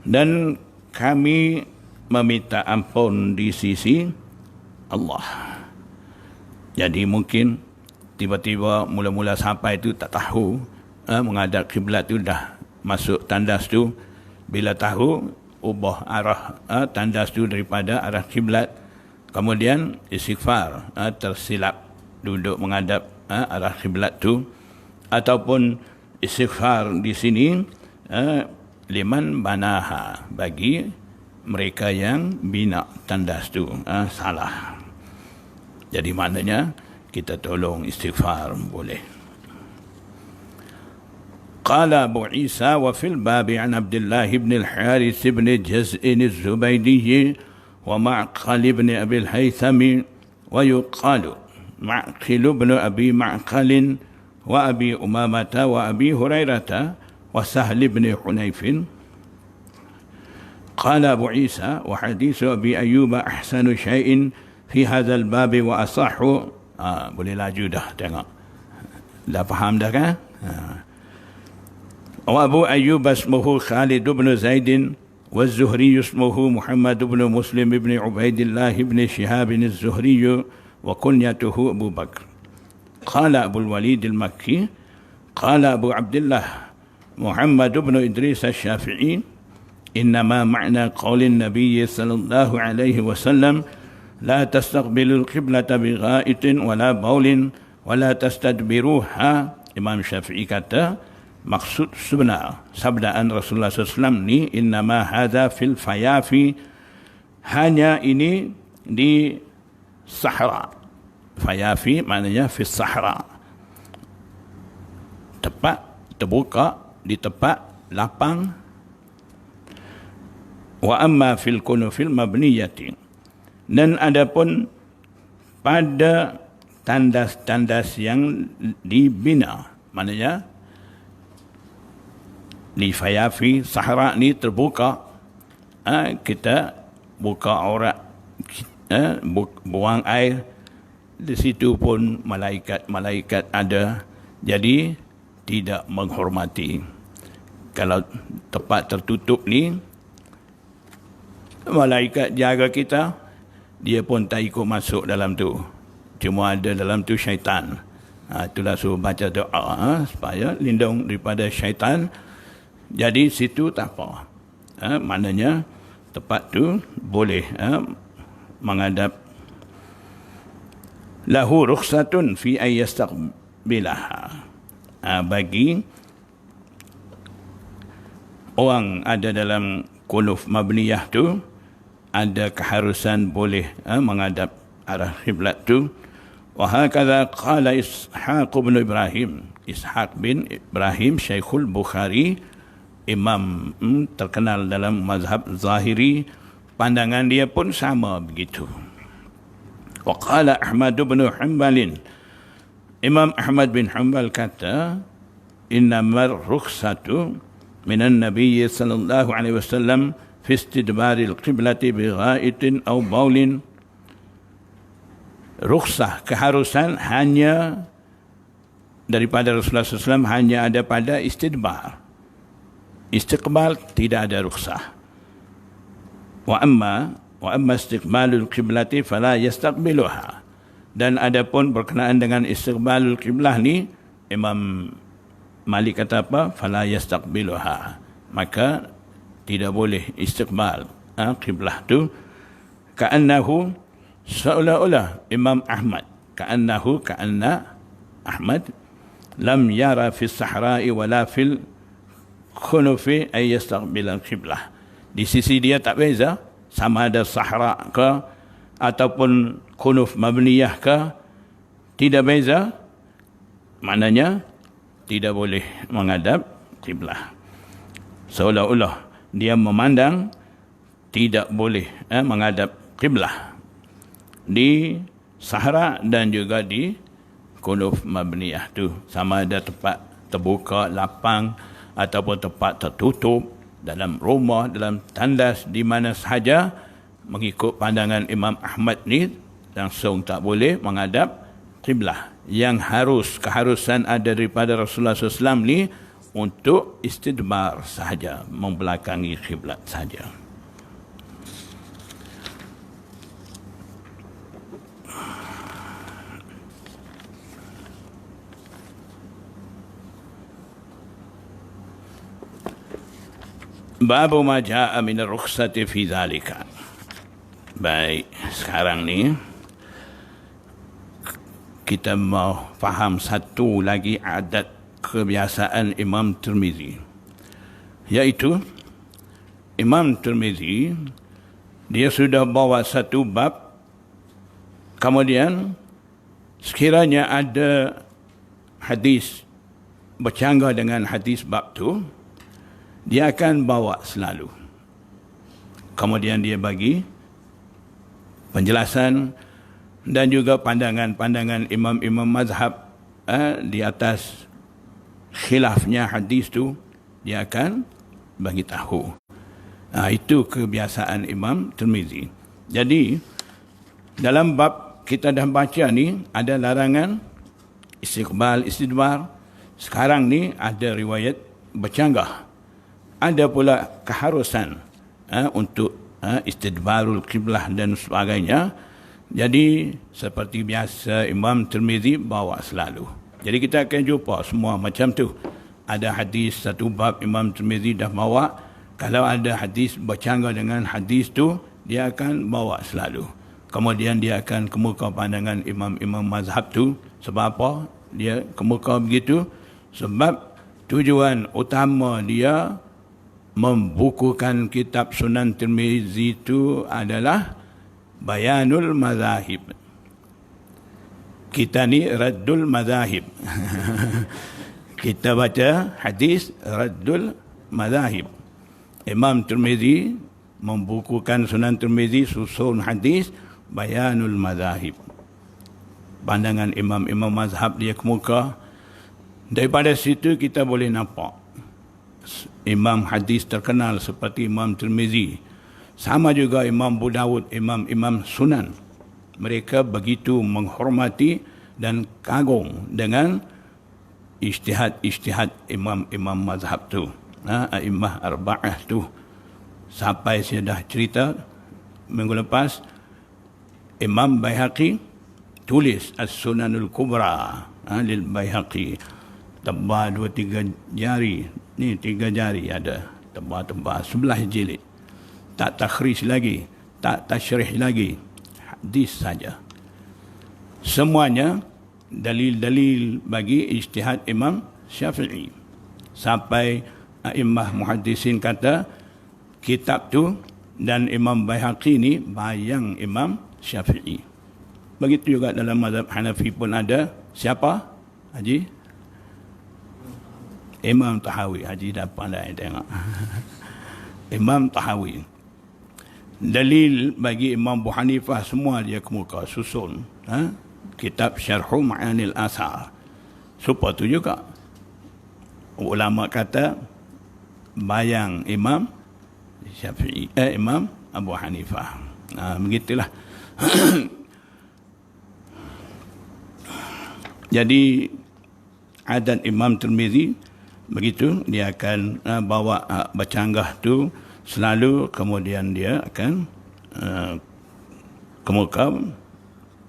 S1: dan kami meminta ampun di sisi Allah. Jadi mungkin tiba-tiba mula-mula sampai tu tak tahu menghadap kiblat tu, dah masuk tandas tu. Bila tahu, ubah arah tandas tu daripada arah kiblat, kemudian istighfar, tersilap duduk menghadap arah kiblat tu, ataupun istighfar di sini liman banaha, bagi mereka yang bina tandas tu salah. Jadi maknanya kita tolong istighfar boleh. Qala Abu Isa wa fil bab an Abdullah ibn al-Harith ibn Jaz'in az-Zubaydi wa Ma'qal ibn Abi al-Haythami wa yuqalu Ma'qil ibn Abi Ma'qal wa Abi Umamata wa Abi Hurairata wa Sahl ibn Hunayf. Qala Abu Isa wa hadithu Abi Ayyub ahsanu syai'in fi hadzal bab wa asahhu. Boleh laju dah, tengok dah faham dah kan. Wa Abu Ayyub ismuhu Khalid ibn Zaid wa az-Zuhri ismuhu Muhammad ibn Muslim ibn Ubaidillah ibn Shihab az-Zuhri wa kunyatuhu Abu Bakr. Qala Abu al-Walid al-Makki qala Abu Abdullah Muhammad ibn Idris al-Shafi'i innama ma'na qawli an-nabiy sallallahu alaihi wasallam la tastaqbilul qiblata bighaitin wala baulin wala tastadbiruha. Imam Syafi'i kata maksud sebenar sabdaan Rasulullah SAW ni innama hadha fil fayafi, hanya ini di sahra. Fayafi maknanya fil sahra, tempat terbuka, di tempat lapang. Wa amma fil kunufil mabniyati, dan adapun pada tandas-tandas yang dibina, maknanya di fayafi sahara ni terbuka, kita buka aurat, buang air, di situ pun malaikat ada, jadi tidak menghormati. Kalau tempat tertutup ni, malaikat jaga kita, dia pun tak ikut masuk dalam tu, cuma ada dalam tu syaitan. Itulah suruh baca doa supaya lindung daripada syaitan. Jadi situ tak apa, maknanya tempat tu boleh menghadap. Lahu rukhsatun fi ay yastaqbilaha, bagi orang ada dalam kunuf mabniyah tu ada keharusan boleh menghadap arah kiblat tu. Wa hakadha qala Ishaq bin Ibrahim, Ishaq bin Ibrahim Syekhul Bukhari, imam terkenal dalam mazhab Zahiri, pandangan dia pun sama begitu. Wa qala Ahmad bin Hanbal, Imam Ahmad bin Hanbal kata innamar rukhsatu minan nabiy sallallahu alaihi wasallam fi istidbaril qiblati bi ghaitin aw baulin. Rukhsah, keharusan hanya daripada Rasulullah SAW hanya ada pada istidbar. Istiqbal tidak ada rukhsah. Wa amma istiqbalul qiblati fala yastaqbiluha, dan adapun berkenaan dengan istiqbalul qiblah ni, Imam Malik kata apa? Fala yastaqbiluha, maka tidak boleh istiqbal qiblah tu. Ka'annahu, seolah-olah Imam Ahmad, ka'anna Ahmad lam yara fi sahra'i wala fil khunufi ay yastaqbilal qiblah. Di sisi dia tak beza sama ada sahra ke ataupun kunuf mabniyah ke, tidak beza, maknanya tidak boleh menghadap kiblat. Seolah-olah dia memandang tidak boleh menghadap kiblat di Sahara dan juga di Kunuf Mabniyah tu, sama ada tempat terbuka, lapang ataupun tempat tertutup, dalam rumah, dalam tandas, di mana sahaja, mengikut pandangan Imam Ahmad ni langsung tak boleh menghadap kiblat. Yang keharusan ada daripada Rasulullah SAW ni untuk istidbar sahaja, membelakangi kiblat sahaja. Babu ma jaa min ar-rukhsati fi dhalika. Baik, sekarang ni kita mau faham satu lagi adat kebiasaan Imam Tirmizi, iaitu Imam Tirmizi dia sudah bawa satu bab, kemudian sekiranya ada hadis bercanggah dengan hadis bab tu, dia akan bawa selalu. Kemudian dia bagi penjelasan dan juga pandangan-pandangan imam-imam mazhab di atas khilafnya hadis tu, dia akan bagi tahu. Itu kebiasaan Imam Tirmizi. Jadi dalam bab kita dah baca ni ada larangan istiqbal, istidbar. Sekarang ni ada riwayat bercanggah. Ada pula keharusan untuk istidbarul qiblah dan sebagainya. Jadi seperti biasa Imam Tirmizi bawa selalu. Jadi kita akan jumpa semua macam tu. Ada hadis satu bab Imam Tirmizi dah bawa. Kalau ada hadis bercanggah dengan hadis tu, dia akan bawa selalu. Kemudian dia akan kemuka pandangan imam-imam mazhab tu. Sebab apa dia kemuka begitu? Sebab tujuan utama dia membukukan kitab Sunan Tirmizi itu adalah bayanul mazahib. Kita ni raddul mazahib. Kita baca hadis raddul mazahib. Imam Tirmizi membukukan Sunan Tirmizi, susun hadis bayanul mazahib. Pandangan imam-imam mazhab dia kemuka. Daripada situ kita boleh nampak imam hadis terkenal seperti Imam Tirmizi, sama juga Imam Abu Dawud, imam-imam sunan. Mereka begitu menghormati dan kagum dengan ijtihad imam-imam mazhab tu, a'immah arba'ah tu. Sampai saya dah cerita minggu lepas, Imam Baihaqi tulis As-Sunanul Kubra lil Baihaqi, tebal 2-3 jari. Ni 3 jari ada, tebal-tebal, 11 jilid. Tak takhrij lagi, tak tasyrih lagi, hadis saja. Semuanya dalil-dalil bagi ijtihad Imam Syafi'i. Sampai a'immah muhaddisin kata kitab tu dan Imam Baihaqi ni bayang Imam Syafi'i. Begitu juga dalam mazhab Hanafi pun ada. Siapa? Haji Imam Tahawi. Haji dah pandai tengok. Imam Tahawi. Dalil bagi Imam Abu Hanifah semua dia kemuka, susun. Kitab Syarhu Ma'anil Asar. Supaya tu juga ulama kata bayang Imam Syafi'i, Imam Abu Hanifah. Begitulah. Jadi adat Imam Tirmizi begitu, dia akan bawa bercanggah tu selalu, kemudian dia akan kemuka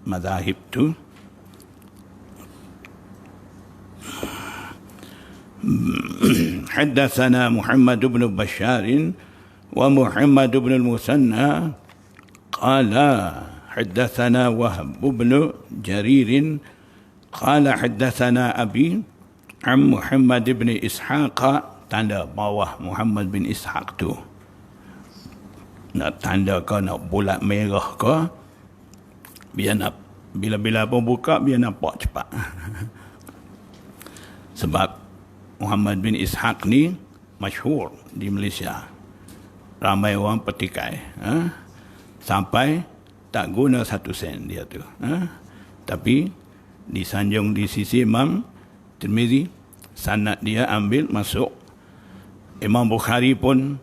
S1: mazahib tu. Haddatsana Muhammad bin Bashar wa Muhammad bin al-Musanna qala haddatsana Wahb bin Jarir qala haddatsana Abi Am Muhammad bin Ishaq, tanda bawah Muhammad bin Ishaq tu. Nak tanda ke, nak bulat merah ke, biar Bila-bila pun buka, biar nampak cepat. Sebab Muhammad bin Ishaq ni masyhur di Malaysia. Ramai orang petikai. Sampai tak guna 1 sen dia tu. Tapi disanjung di sisi Imam Tirmizi, sanad dia ambil masuk. Imam Bukhari pun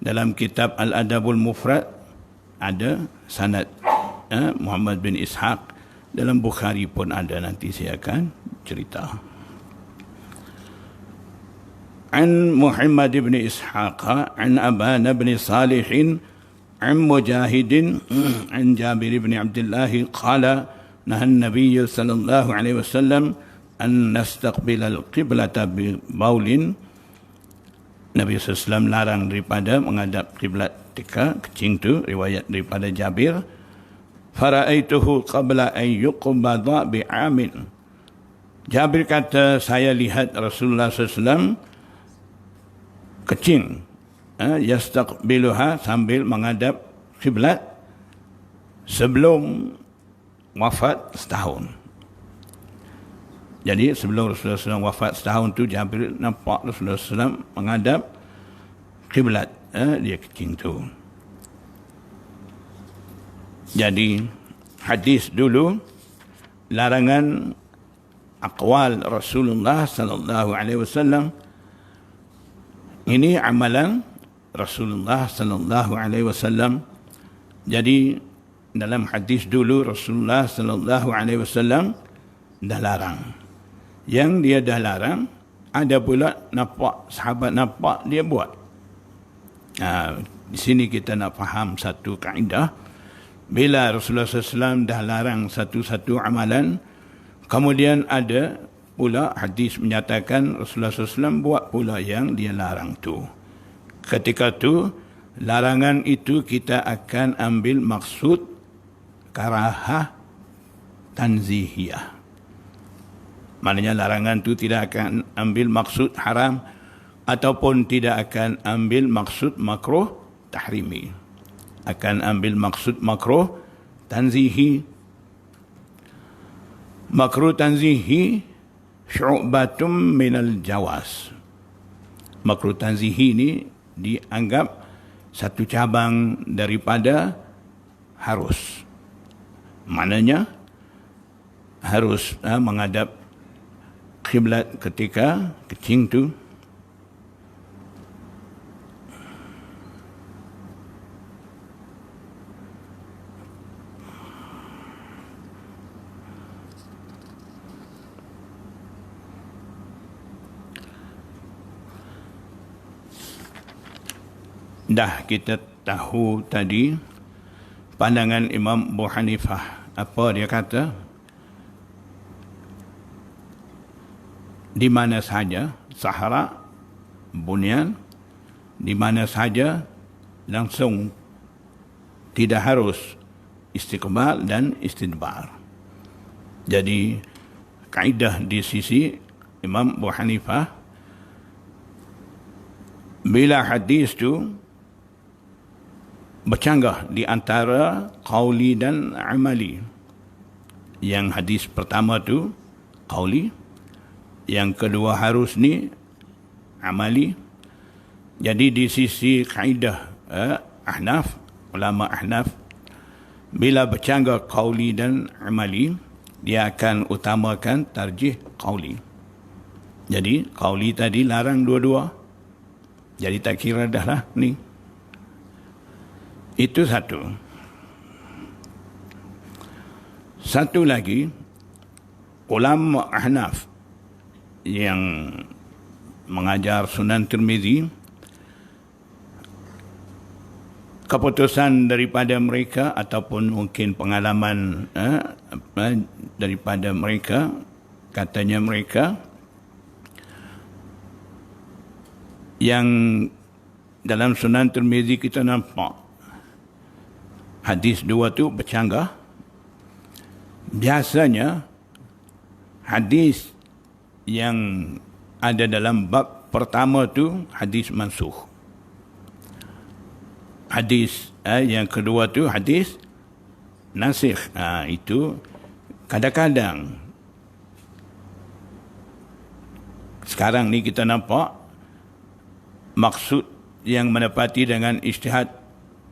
S1: dalam kitab Al-Adabul Mufrad ada sanad Muhammad bin Ishaq. Dalam Bukhari pun ada, nanti saya akan cerita. An Muhammad bin Ishaq an Aban bin Salih an Mujahid an Jabir bin Abdullah qala naha an-nabiy sallallahu alaihi wasallam an nastaqbil al-qiblata bi baulin. Nabi SAW larang daripada menghadap kiblat ketika kencing tu, riwayat daripada Jabir. Fara'aituhu qabla an yuqbada bi'amin. Jabir kata, saya lihat Rasulullah SAW kencing, yastaqbiluha, sambil menghadap kiblat sebelum wafat setahun. Jadi sebelum Rasulullah SAW wafat setahun tu, Jabir nampak Rasulullah SAW menghadap kiblat, dia kencing tu. Jadi hadis dulu larangan aqwal Rasulullah sallallahu alaihi wasallam. Ini amalan Rasulullah sallallahu alaihi wasallam. Jadi dalam hadis dulu Rasulullah sallallahu alaihi wasallam dah larang. Yang dia dah larang, ada pula nampak sahabat nampak dia buat. Di sini kita nak faham satu kaedah. Bila Rasulullah SAW dah larang satu-satu amalan, kemudian ada pula hadis menyatakan Rasulullah SAW buat pula yang dia larang tu. Ketika tu, larangan itu kita akan ambil maksud karahah tanzihiyah. Maknanya larangan tu tidak akan ambil maksud haram ataupun tidak akan ambil maksud makruh tahrimi. Akan ambil maksud makruh tanzihi. Makruh tanzihi syu'batum minal jawas. Makruh tanzihi ni dianggap satu cabang daripada harus. Maknanya harus menghadap kiblat ketika kencing tu. Dah kita tahu tadi pandangan Imam Abu Hanifah. Apa dia kata? Di mana saja Sahara, Bunyan, di mana saja langsung, tidak harus istiqbal dan istidbar. Jadi kaedah di sisi Imam Abu Hanifah, bila hadis tu bercanggah di antara qauli dan amali. Yang hadis pertama tu qauli, yang kedua harus ni amali. Jadi di sisi kaedah Ahnaf, ulama Ahnaf, bila bercanggah qauli dan amali, dia akan utamakan tarjih qauli. Jadi qauli tadi larang dua-dua. Jadi tak kira dah lah ni. Itu satu. Satu lagi, ulama Ahnaf yang mengajar Sunan Tirmizi, keputusan daripada mereka ataupun mungkin pengalaman daripada mereka, katanya mereka yang dalam Sunan Tirmizi kita nampak hadis dua tu bercanggah. Biasanya hadis yang ada dalam bab pertama tu hadis mansukh. Hadis yang kedua tu hadis nasikh. Itu kadang-kadang sekarang ni kita nampak maksud yang menepati dengan ijtihad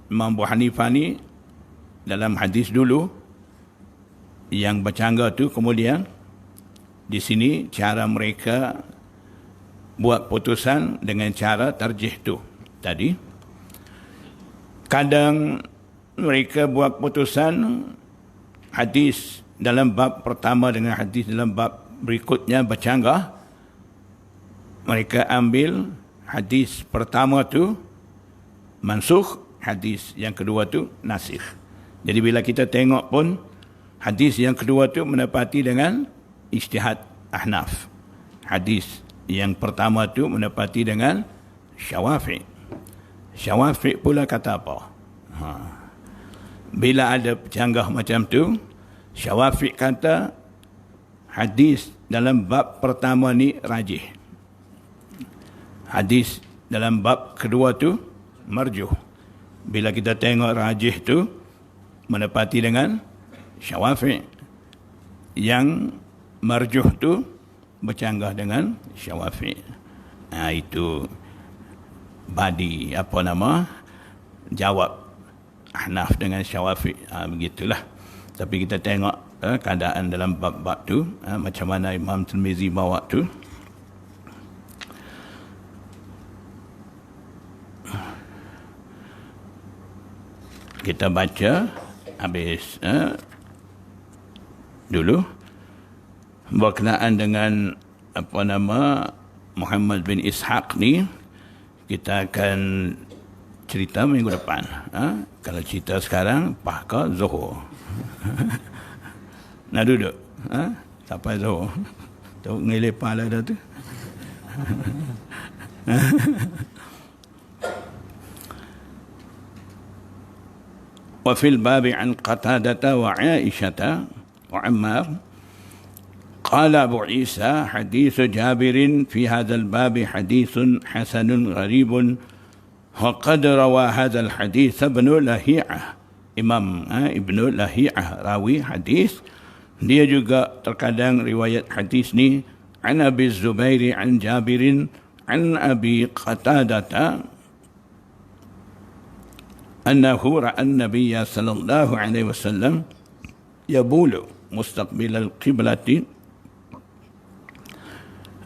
S1: Imam Abu Hanifah ni dalam hadis dulu yang bercanggah tu, kemudian di sini cara mereka buat putusan dengan cara tarjih tu tadi. Kadang mereka buat putusan hadis dalam bab pertama dengan hadis dalam bab berikutnya bercanggah. Mereka ambil hadis pertama tu mansukh, hadis yang kedua tu nasikh. Jadi bila kita tengok pun hadis yang kedua tu menepati dengan ijtihad Ahnaf. Hadis yang pertama tu menepati dengan Syafi'i. Syafi'i pula kata apa? Bila ada bercanggah macam tu, Syafi'i kata hadis dalam bab pertama ni rajih. Hadis dalam bab kedua tu marjuh. Bila kita tengok rajih tu menepati dengan Syafi'i. Yang marjuh tu bercanggah dengan Syafi'i. Itu badi jawab Ahnaf dengan Syafi'i. Begitulah. Tapi kita tengok keadaan dalam bab-bab tu, macam mana Imam Tirmizi bawa tu. Kita baca habis dulu berkenaan dengan Muhammad bin Ishaq ni. Kita akan cerita minggu depan. Kalau cerita sekarang, Pahka Zuhur. Nak duduk? Sampai Zuhur. Tahu ngelih pala dah tu. وفي الباب عن قتادة وعائشة وعمار قال أبو عيسى حديث جابر في هذا الباب حديث حسن غريب وقد روى هذا الحديث ابن لهيعة. Imam Ibn Lahiyah rawi hadis, dia juga terkadang riwayat hadis ni an Abi Zubairi an Jabirin an Abi Qatadata annahu ra'a an-nabiy sallallahu alaihi wasallam yabulu mustaqbil al-qiblati.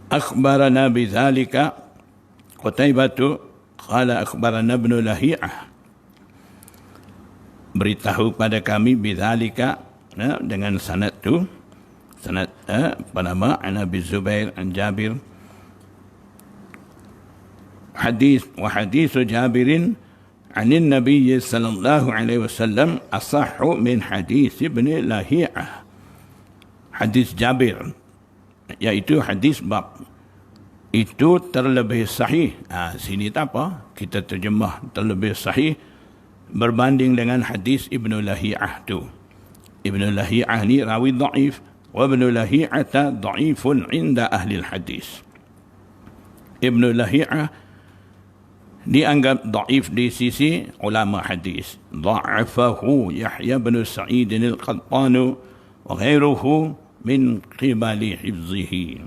S1: Akhbarana bidzalika Qutaibah qala akhbarana Ibn Lahiyah, beritahu pada kami bidzalika, dengan sanad tu, sanad an Abi Zubair an Jabir. Hadis wa hadisu Jabirin anin Nabi sallallahu alaihi wasallam asahhu min hadis Ibn Lahiyah. Hadis Jabir, iaitu hadis bab itu terlebih sahih. Sini tak apa, kita terjemah terlebih sahih berbanding dengan hadis Ibn Lahiyah tu. Ibn Lahiyah ni rawi dhaif, wa Ibn Lahiyah dhaifun inda ahli hadis. Ibn Lahiyah dianggap dhaif di sisi ulama hadis. Dha'afahu Yahya bin Sa'id al-Qattan wa ghairuhu min qibali hifzihi.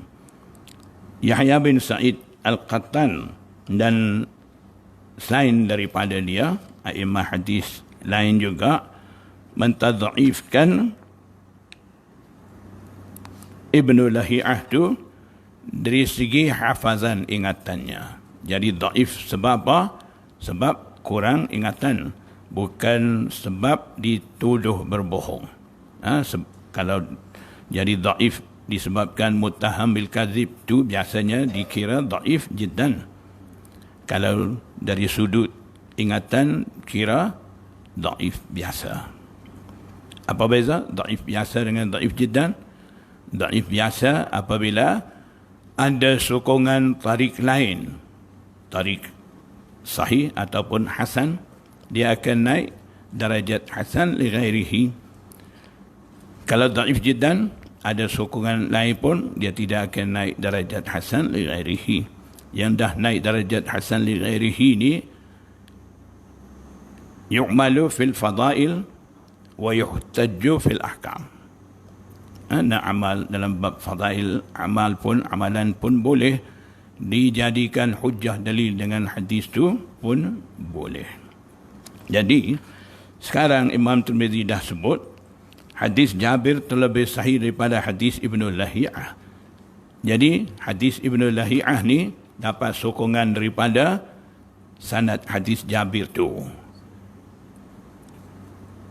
S1: Yahya bin Sa'id al-Qattan dan selain daripada dia, a'imah hadis lain juga mentadhaifkan Ibn Lahiyah tu dari segi hafazan ingatannya. Jadi dhaif sebab apa? Sebab kurang ingatan, bukan sebab dituduh berbohong. Kalau jadi dhaif disebabkan muttaham bil kadzib tu biasanya dikira dhaif jiddan. Kalau dari sudut ingatan kira dhaif biasa. Apa beza dhaif biasa dengan dhaif jiddan? Dhaif biasa apabila ada sokongan tarik lain, tarik sahih ataupun hasan, dia akan naik darajat hasan li ghairihi. Kalau dhaif jiddan ada sokongan lain pun dia tidak akan naik darajat hasan li ghairihi. Yang dah naik darajat hasan li ghairihi ni yu'malu fil fadail wa yuhtajju fil ahkam. nak amal dalam bab fadail amal pun, amalan pun boleh dijadikan hujjah dalil dengan hadis tu pun boleh. Jadi sekarang Imam Tirmizi dah sebut hadis Jabir terlebih sahih daripada hadis Ibnu Lahiyah. Jadi hadis Ibnu Lahiyah ni dapat sokongan daripada sanad hadis Jabir tu.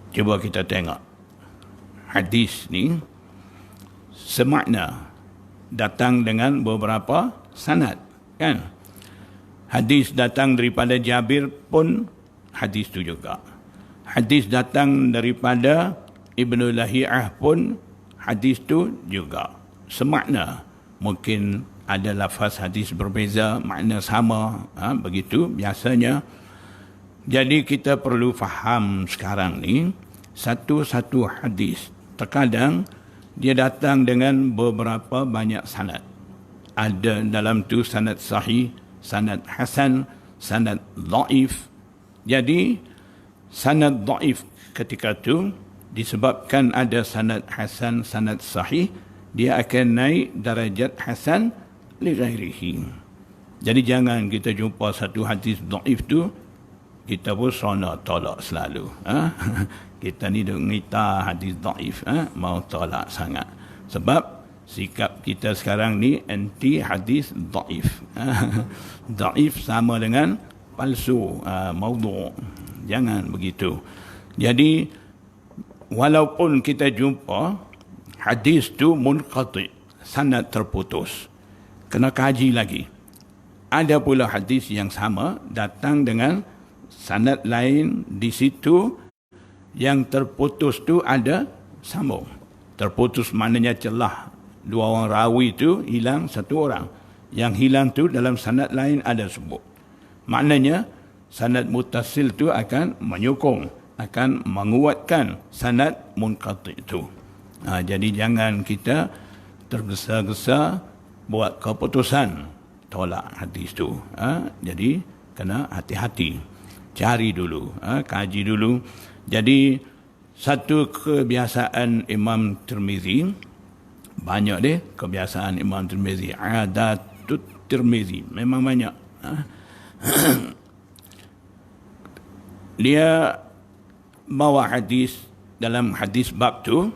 S1: Cuba kita tengok. Hadis ni semakna, datang dengan beberapa sanad, kan? Hadis datang daripada Jabir pun hadis tu juga. Hadis datang daripada Ibnu Lahiyah pun hadis tu juga. Semakna. Mungkin ada lafaz hadis berbeza, makna sama, begitu biasanya. Jadi kita perlu faham sekarang ni, satu-satu hadis terkadang dia datang dengan beberapa banyak sanad. Ada dalam tu sanad sahih, sanad hasan, sanad dhaif. Jadi sanad dhaif ketika tu disebabkan ada sanad hasan, sanad sahih, dia akan naik darajat hasan li ghairihi. Jadi jangan kita jumpa satu hadis dhaif tu kita pun sona tolak selalu. Kita ni duk ngita hadis dhaif, mau tolak sangat. Sebab sikap kita sekarang ni anti hadis dhaif. Dhaif sama dengan palsu, maudhu'. Jangan begitu. Jadi walaupun kita jumpa hadis tu munqati', sanad terputus, kena kaji lagi. Ada pula hadis yang sama datang dengan sanad lain di situ, yang terputus tu ada sambung. Terputus maknanya celah, dua orang rawi tu hilang satu orang. Yang hilang tu dalam sanad lain ada sebut. Maknanya sanad muttasil tu akan menyokong, akan menguatkan sanad munqati' tu. Jadi jangan kita tergesa-gesa buat keputusan tolak hadis tu. Jadi kena hati-hati, cari dulu, kaji dulu. Jadi satu kebiasaan Imam Tirmizi, banyak deh kebiasaan Imam Tirmizi, adatut Tirmizi, memang banyak. Dia bawa hadis dalam hadis bab tu.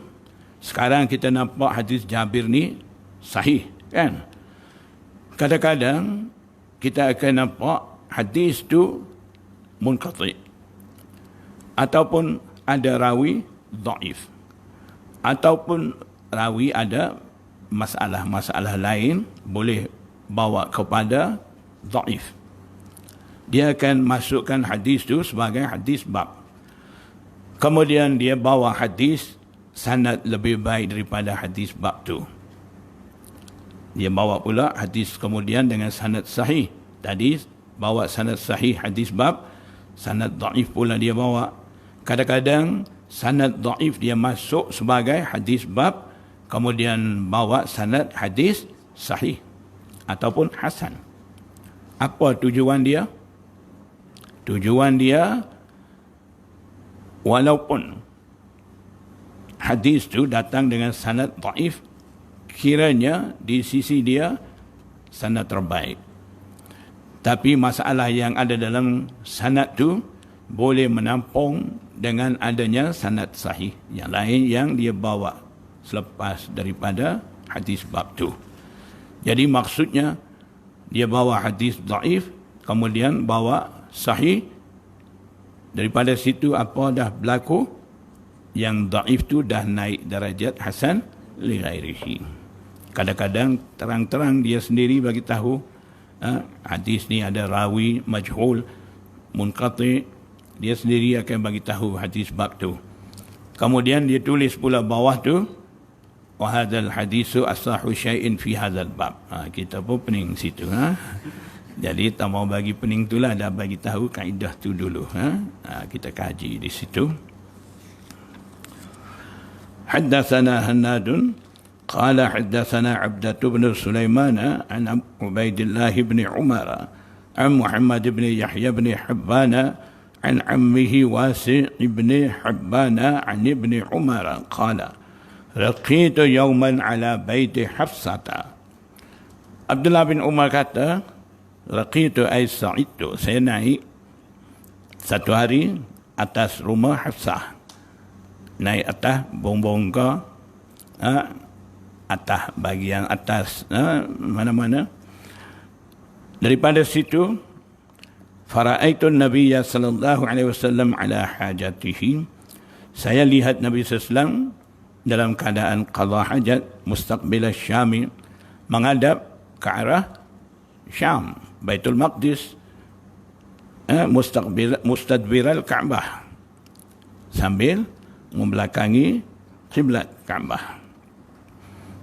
S1: Sekarang kita nampak hadis Jabir ni sahih, kan? Kadang-kadang kita akan nampak hadis tu munqati', ataupun ada rawi dhaif, ataupun rawi ada masalah-masalah lain boleh bawa kepada dhaif. Dia akan masukkan hadis tu sebagai hadis bab. Kemudian dia bawa hadis sanad lebih baik daripada hadis bab tu. Dia bawa pula hadis kemudian dengan sanad sahih. Tadi bawa sanad sahih hadis bab, sanad dhaif pula dia bawa. Kadang-kadang sanad dhaif dia masuk sebagai hadis bab, kemudian bawa sanad hadis sahih ataupun hasan. Apa tujuan dia? Tujuan dia, walaupun hadis tu datang dengan sanad dhaif, kiranya di sisi dia sanad terbaik. Tapi masalah yang ada dalam sanad tu boleh menampung dengan adanya sanad sahih yang lain yang dia bawa selepas daripada hadis bab tu. Jadi maksudnya dia bawa hadis dhaif, kemudian bawa sahih. Daripada situ apa dah berlaku? Yang dhaif tu dah naik darajat hasan li ghairihi. Kadang-kadang terang-terang dia sendiri bagi tahu hadis ni ada rawi majhul, munqati', dia sendiri akan bagi tahu hadis bab tu. Kemudian dia tulis pula bawah tu, wa hadzal hadisu asahhu syai'in fi hadzal bab. Kita pun pening situ. Jadi tak mau bagi pening itulah, dah bagi tahu kaedah tu dulu. Kita kaji di situ. Haddatsana Hannadun qala haddatsana Abdatu bin Sulaiman an Ubaidillah bin Umar an Muhammad bin Yahya bin Hibban عن عمه واسع بن حبان عن ابن عمر قال Raqitu yawman ala baiti Hafsata. Abdullah bin Umar kata, Raqitu ay sa'idtu, saya naik satu hari atas rumah Hafsah. Naik atas bongbong ke atas bahagian atas mana-mana. Daripada situ fara'aitu Nabiya sallallahu alaihi wasallam ala hajatihi. Saya lihat Nabi sallallahu dalam keadaan qada hajat mustaqbil Syam, menghadap ke arah Syam, Baitul Maqdis, mustadbir al-Ka'bah, sambil membelakangi kiblat Ka'bah.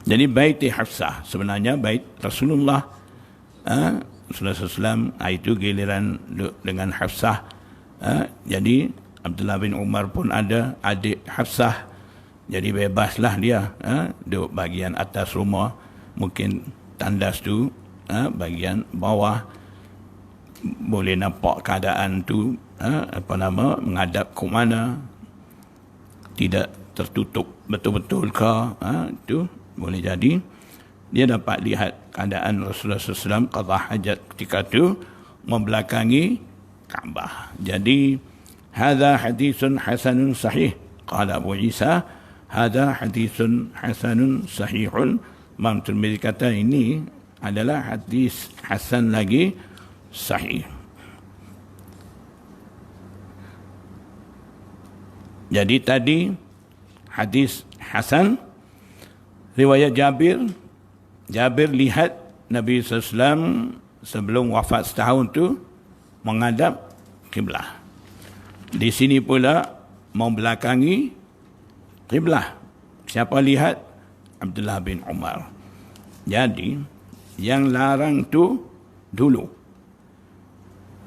S1: Jadi bait Hafsah sebenarnya bait Rasulullah. Rasulullah SAW itu giliran dengan Hafsah. Jadi Abdullah bin Umar pun ada adik Hafsah. Jadi bebaslah dia duduk bahagian atas rumah. Mungkin tandas tu bahagian bawah. Boleh nampak keadaan tu menghadap ke mana. Tidak tertutup betul-betul ke tu boleh jadi. Dia dapat lihat keadaan Rasulullah SAW qada hajat ketika itu membelakangi Kaabah. Jadi hadza haditsun hasanun sahih. Qala Abu Isa hadza haditsun hasanun sahihun. Imam Tirmizi kata ini adalah hadis hasan lagi sahih. Jadi tadi hadis hasan riwayat Jabir lihat Nabi SAW sebelum wafat setahun tu menghadap kiblah. Di sini pula membelakangi kiblah. Siapa lihat? Abdullah bin Umar. Jadi yang larang tu dulu.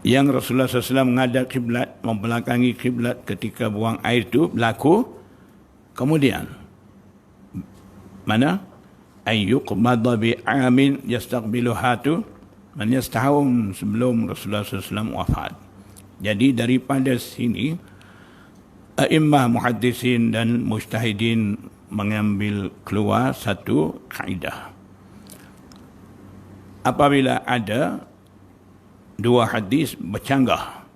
S1: Yang Rasulullah SAW menghadap kiblat, membelakangi kiblat ketika buang air tu berlaku. Kemudian mana? Ayyuqmadha bi'amin yastaqbiluha tu, maknanya setahun sebelum Rasulullah SAW wafat. Jadi daripada sini a'immah muhaddisin dan mujtahidin mengambil keluar satu kaedah. Apabila ada dua hadis bercanggah,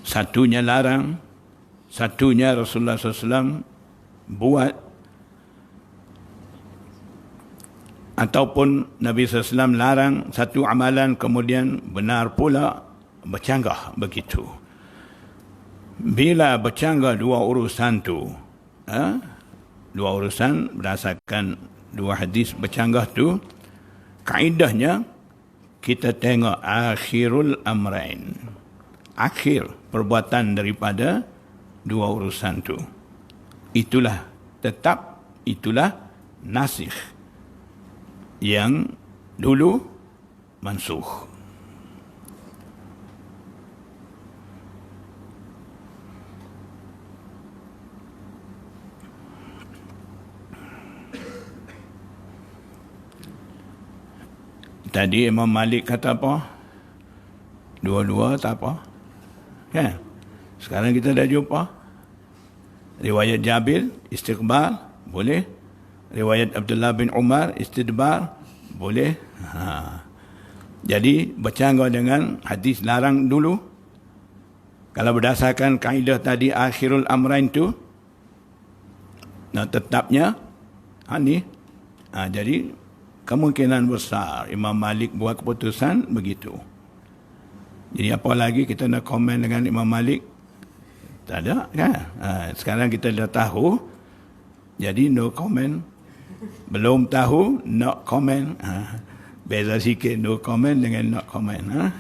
S1: satunya larang, satunya Rasulullah SAW buat, ataupun Nabi SAW larang satu amalan kemudian benar pula bercanggah begitu. Bila bercanggah dua urusan tu, dua urusan berdasarkan dua hadis bercanggah tu, kaedahnya kita tengok akhirul amrain, akhir perbuatan daripada dua urusan tu. Itulah tetap, itulah nasikh. Yang dulu mansukh. Tadi Imam Malik kata apa? Dua-dua tak apa. Kan? Sekarang kita dah jumpa riwayat Jabir istiqbal boleh, riwayat Abdullah bin Umar istidbar boleh. Jadi bercanggah dengan hadis larang dulu. Kalau berdasarkan kaedah tadi akhirul amrain tu, tetapnya ni. Jadi kemungkinan besar Imam Malik buat keputusan begitu. Jadi apa lagi kita nak komen dengan Imam Malik? Tak ada kan? Sekarang kita dah tahu, jadi no comment. Belum tahu, not comment. Beza sikit no comment dengan not comment.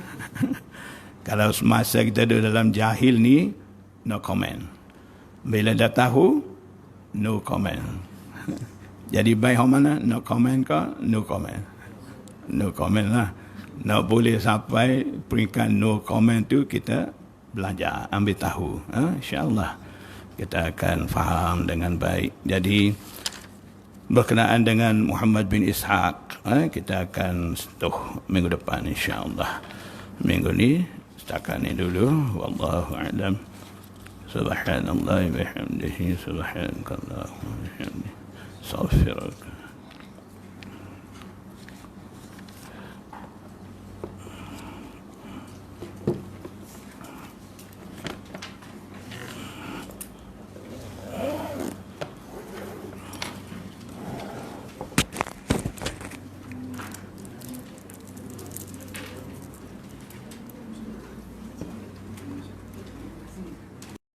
S1: Kalau semasa kita ada dalam jahil ni, no comment. Bila dah tahu, no comment. Jadi baik mana? No comment ke? No comment. No comment lah. Nak boleh sampai peringkat no comment tu kita belajar, ambil tahu. InsyaAllah kita akan faham dengan baik. Jadi berkenaan dengan Muhammad bin Ishaq, kita akan sentuh minggu depan insyaAllah. Minggu ni setakat ni dulu. Wallahu a'lam. Subhanallah bihamdihi subhanakallahumma wa bihamdihi astaghfiruka.